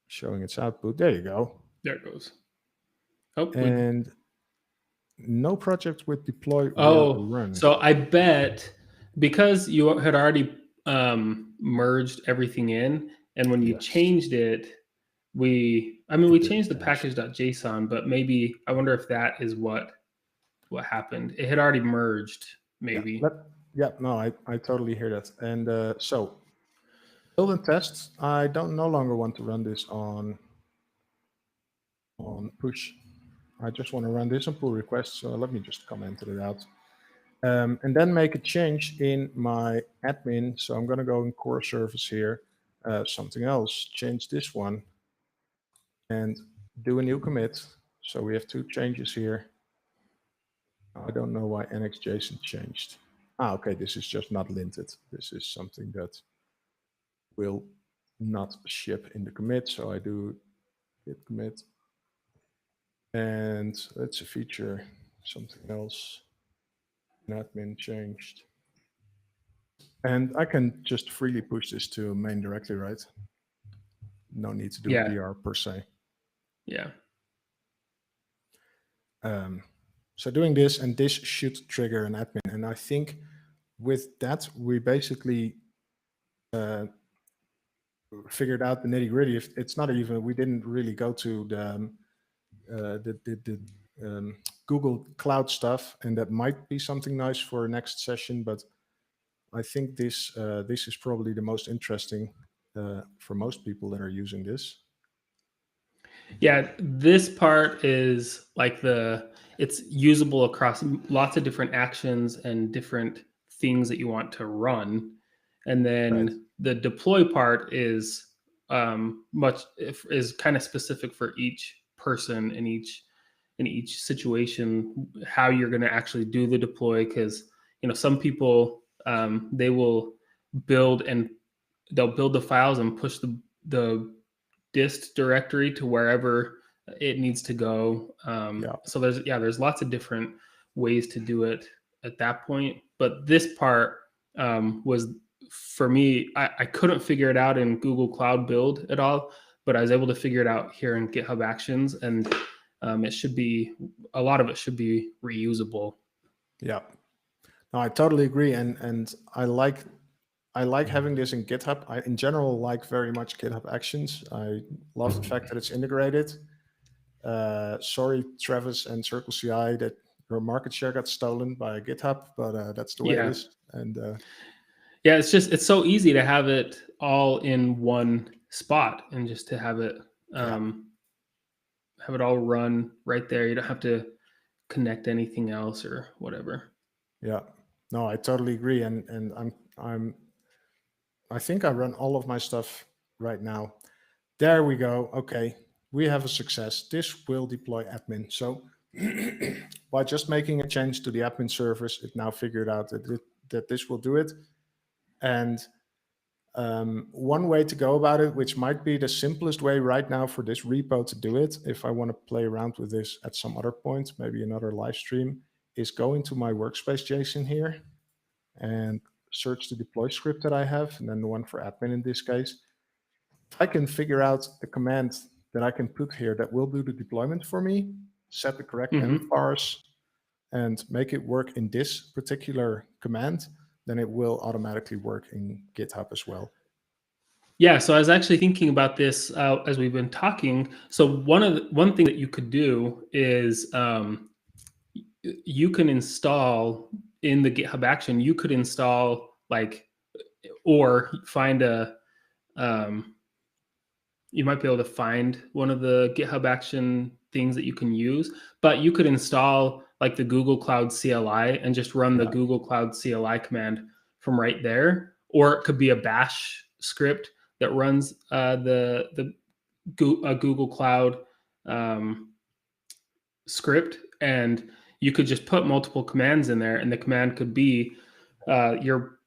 showing its output. There you go. There it goes. Oh, and no project with deploy will run. So I bet because you had already merged everything in, and when you changed it, we changed the package.json, but maybe I wonder if that is what happened. It had already merged, maybe. I totally hear that. And so build and test. I don't no longer want to run this on push. I just want to run this on pull request. So let me just comment it out. And then make a change in my admin. So I'm going to go in core service here, something else, change this one, and do a new commit. So we have 2 changes here. I don't know why NXJSON changed. Okay, this is just not linted. This is something that will not ship in the commit. So I do git commit. And that's a feature, something else. Admin changed. And I can just freely push this to main directly, right? No need to do a PR per se. Yeah. So doing this, and this should trigger an admin. And I think with that, we basically figured out the nitty gritty. If it's not even, we didn't really go to the Google Cloud stuff, and that might be something nice for next session. But I think this is probably the most interesting for most people that are using this. Yeah, this part is like it's usable across lots of different actions and different things that you want to run. And then the deploy part is is kind of specific for each person in each situation, how you're going to actually do the deploy. Because some people they will build the files and push the dist directory to wherever it needs to go. So there's lots of different ways to do it at that point. But this part was, for me, I couldn't figure it out in Google Cloud Build at all, but I was able to figure it out here in GitHub Actions, and it should be, a lot of it should be reusable. Yeah, no, I totally agree, and I like having this in GitHub. I, in general, like very much GitHub Actions. I love the fact that it's integrated. Sorry, Travis and Circle CI, that your market share got stolen by GitHub, but that's the way it is. And it's so easy to have it all in one spot and just to have it have it all run right there. You don't have to connect anything else or whatever. Yeah, no, I totally agree, and I think I run all of my stuff right now. There we go. Okay, we have a success. This will deploy admin. So by just making a change to the admin service, it now figured out that this will do it. And one way to go about it, which might be the simplest way right now for this repo to do it, if I want to play around with this at some other point, maybe another live stream, is go into my workspace JSON here and search the deploy script that I have, and then the one for admin in this case. If I can figure out the command that I can put here that will do the deployment for me, set the correct end parse, and make it work in this particular command, then it will automatically work in GitHub as well. Yeah, so I was actually thinking about this as we've been talking. So one thing that you could do is you can install in the GitHub action. You could install or find a. You might be able to find one of the GitHub action things that you can use, but you could install like the Google Cloud CLI and just run the Google Cloud CLI command from right there, or it could be a bash script that runs the Google Cloud script, and you could just put multiple commands in there, and the command could be your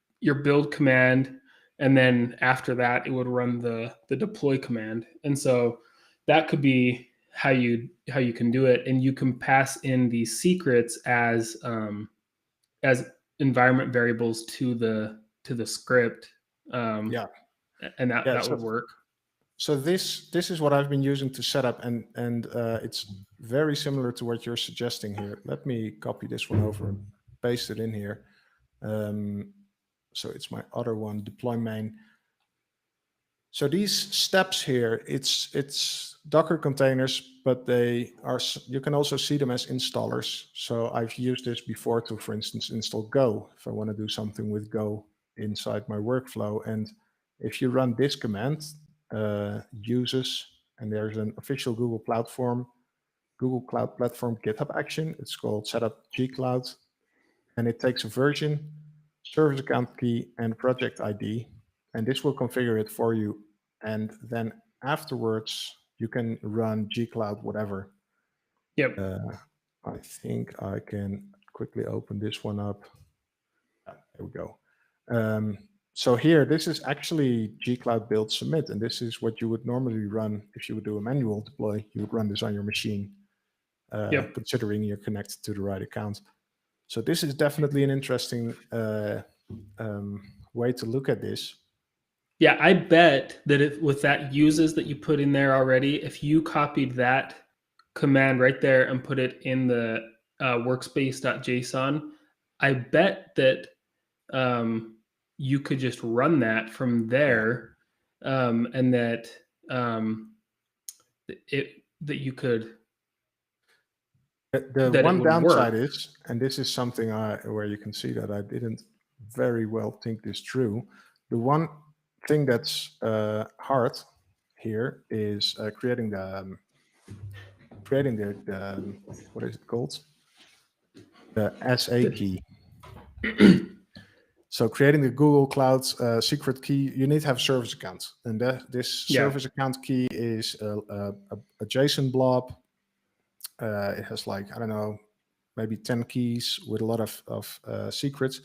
build command, and then after that it would run the deploy command. And so that could be how you can do it, and you can pass in these secrets as environment variables to the script. And that would work. So this is what I've been using to set up, and it's very similar to what you're suggesting here. Let me copy this one over and paste it in here. So it's my other one, deploy main. So these steps here, it's Docker containers, but you can also see them as installers. So I've used this before to, for instance, install Go if I want to do something with Go inside my workflow. And if you run this command, uses, and there's an official Google Cloud Platform GitHub action. It's called setup gcloud, and it takes a version, service account key, and project ID, and this will configure it for you. And then afterwards, you can run gcloud whatever. Yep. I think I can quickly open this one up. There we go. So here, this is actually gcloud build submit, and this is what you would normally run if you would do a manual deploy. You would run this on your machine, considering you're connected to the right account. So this is definitely an interesting way to look at this. Yeah, I bet that with that uses that you put in there already, if you copied that command right there and put it in the workspace.json, I bet that you could just run that from there, and that you could. The one downside is, and this is something where you can see that I didn't very well think this through. The one thing that's hard here is creating the what is it called? The SA key. So creating the Google Cloud secret key, you need to have service accounts, and this service account key is a JSON blob. It has like, I don't know, maybe 10 keys with a lot of secrets.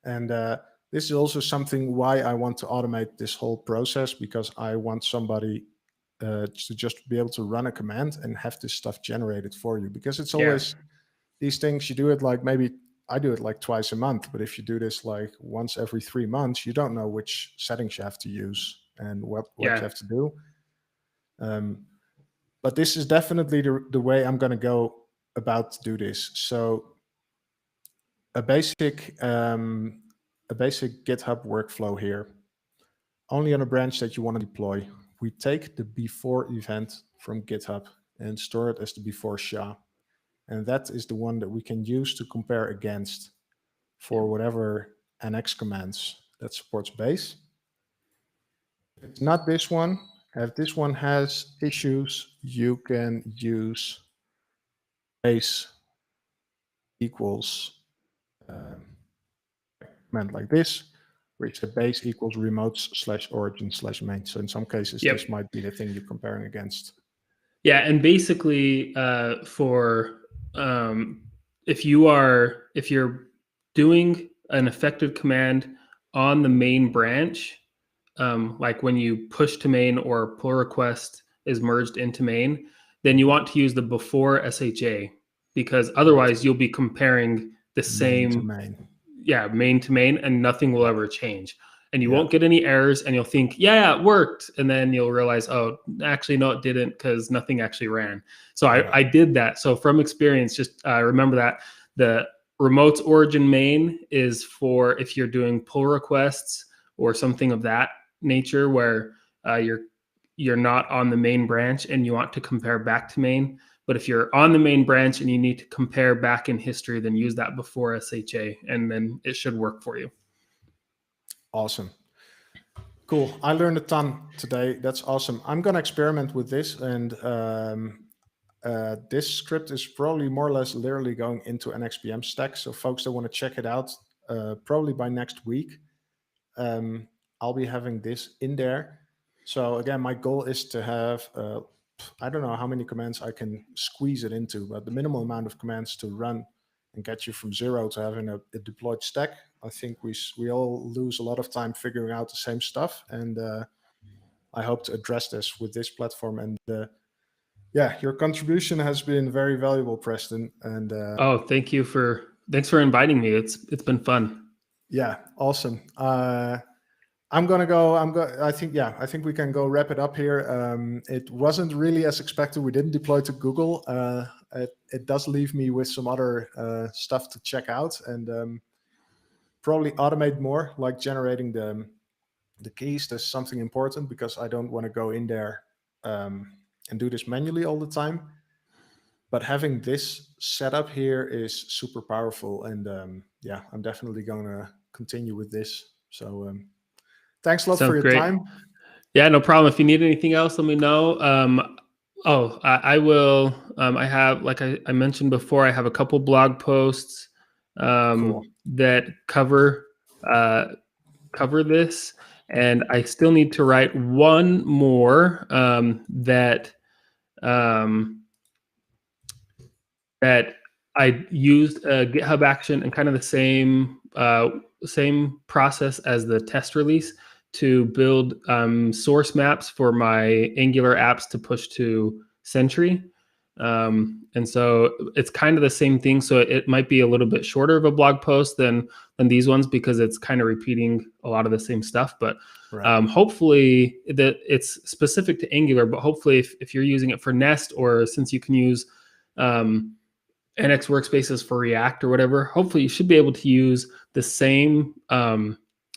And this is also something why I want to automate this whole process, because I want somebody to just be able to run a command and have this stuff generated for you. Because it's always these things, you do it like, maybe I do it like twice a month, but if you do this like once every 3 months, you don't know which settings you have to use and what you have to do. But this is definitely the way I'm going to go about to do this. So a basic GitHub workflow here, only on a branch that you want to deploy. We take the before event from GitHub and store it as the before SHA. And that is the one that we can use to compare against for whatever Nx commands that supports base. If it's not this one, if this one has issues, you can use base equals command like this, which the base equals remotes /origin/main. So in some cases, this might be the thing you're comparing against. Yeah, and basically if you're doing an effective command on the main branch, like when you push to main or pull request is merged into main, then you want to use the before SHA, because otherwise you'll be comparing the same main to main, and nothing will ever change. And you won't get any errors, and you'll think, yeah, it worked. And then you'll realize, oh, actually, no, it didn't, because nothing actually ran. So I did that. So from experience, just remember that the remote's origin main is for if you're doing pull requests or something of that nature, where you're not on the main branch and you want to compare back to main. But if you're on the main branch and you need to compare back in history, then use that before SHA, and then it should work for you. Awesome. Cool. I learned a ton today. That's awesome. I'm going to experiment with this, and this script is probably more or less literally going into NXPM stack. So folks that want to check it out, probably by next week, I'll be having this in there. So again, my goal is to have, I don't know how many commands I can squeeze it into, but the minimal amount of commands to run and get you from 0 to having a deployed stack. I think we all lose a lot of time figuring out the same stuff. And I hope to address this with this platform. And yeah, your contribution has been very valuable, Preston. And oh, thanks for inviting me. It's been fun. Yeah, awesome. I'm gonna go. I think we can go wrap it up here. It wasn't really as expected. We didn't deploy to Google. It does leave me with some other stuff to check out, and probably automate more, like generating the keys. That's something important, because I don't want to go in there and do this manually all the time. But having this setup here is super powerful, and yeah, I'm definitely going to continue with this. So thanks a lot for your time. Yeah, no problem. If you need anything else, let me know. I will. I have, like I mentioned before, I have a couple blog posts Cool. that cover this, and I still need to write one more that I used a GitHub action and kind of the same process as the test release to build source maps for my Angular apps to push to Sentry. And so it's kind of the same thing. So it might be a little bit shorter of a blog post than these ones, because it's kind of repeating a lot of the same stuff. But hopefully it's specific to Angular, but hopefully if you're using it for Nest, or since you can use Nx Workspaces for React or whatever, hopefully you should be able to use the same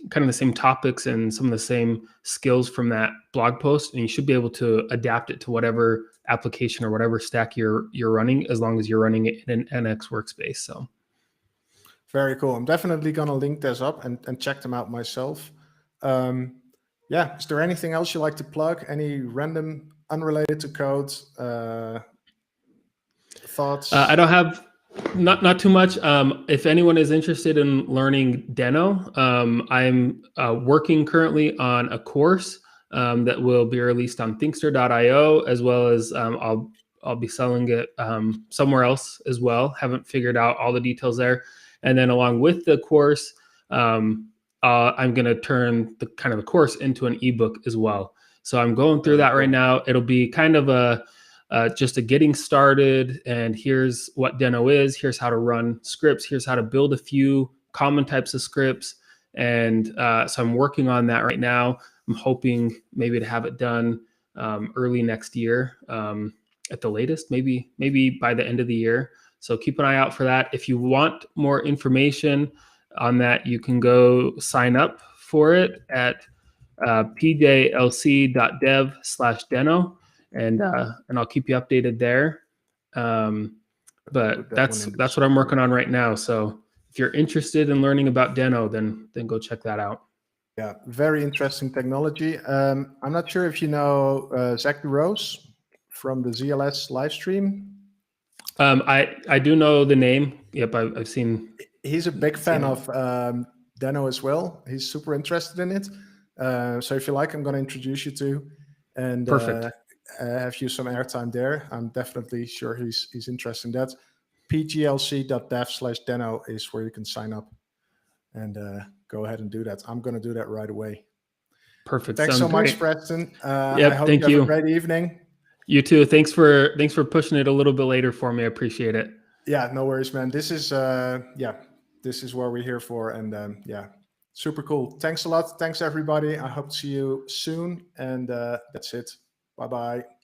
kind of the same topics and some of the same skills from that blog post, and you should be able to adapt it to whatever application or whatever stack you're running, as long as you're running it in an Nx Workspace. So very cool. I'm definitely going to link this up and check them out myself. Yeah, is there anything else you like to plug? Any random, unrelated to code thoughts? I don't have not too much. If anyone is interested in learning Deno, I'm working currently on a course that will be released on Thinkster.io, as well as I'll be selling it somewhere else as well. Haven't figured out all the details there. And then along with the course, I'm going to turn the kind of the course into an ebook as well. So I'm going through that right now. It'll be kind of just a getting started, and here's what Deno is, here's how to run scripts, here's how to build a few common types of scripts. And so I'm working on that right now. I'm hoping maybe to have it done early next year at the latest, maybe by the end of the year. So keep an eye out for that. If you want more information on that, you can go sign up for it at pjlc.dev/Deno. And I'll keep you updated there. But that's what I'm working on right now. So if you're interested in learning about Deno, then go check that out. Yeah, very interesting technology. I'm not sure if you know Zach Rose from the ZLS live stream. I do know the name. Yep, I've seen. He's a big fan of Deno as well. He's super interested in it. So if you like, I'm going to introduce you to. And perfect. have you some airtime there. I'm definitely sure he's interested in that. pglc.dev/Deno is where you can sign up, and go ahead and do that. I'm going to do that right away. Perfect. Thanks Sounds so much, great. Preston. Yep, I hope thank you have a great evening. You too. Thanks for pushing it a little bit later for me. I appreciate it. Yeah, no worries, man. This is this is what we're here for, and yeah, super cool. Thanks a lot. Thanks everybody. I hope to see you soon, and that's it. Bye bye.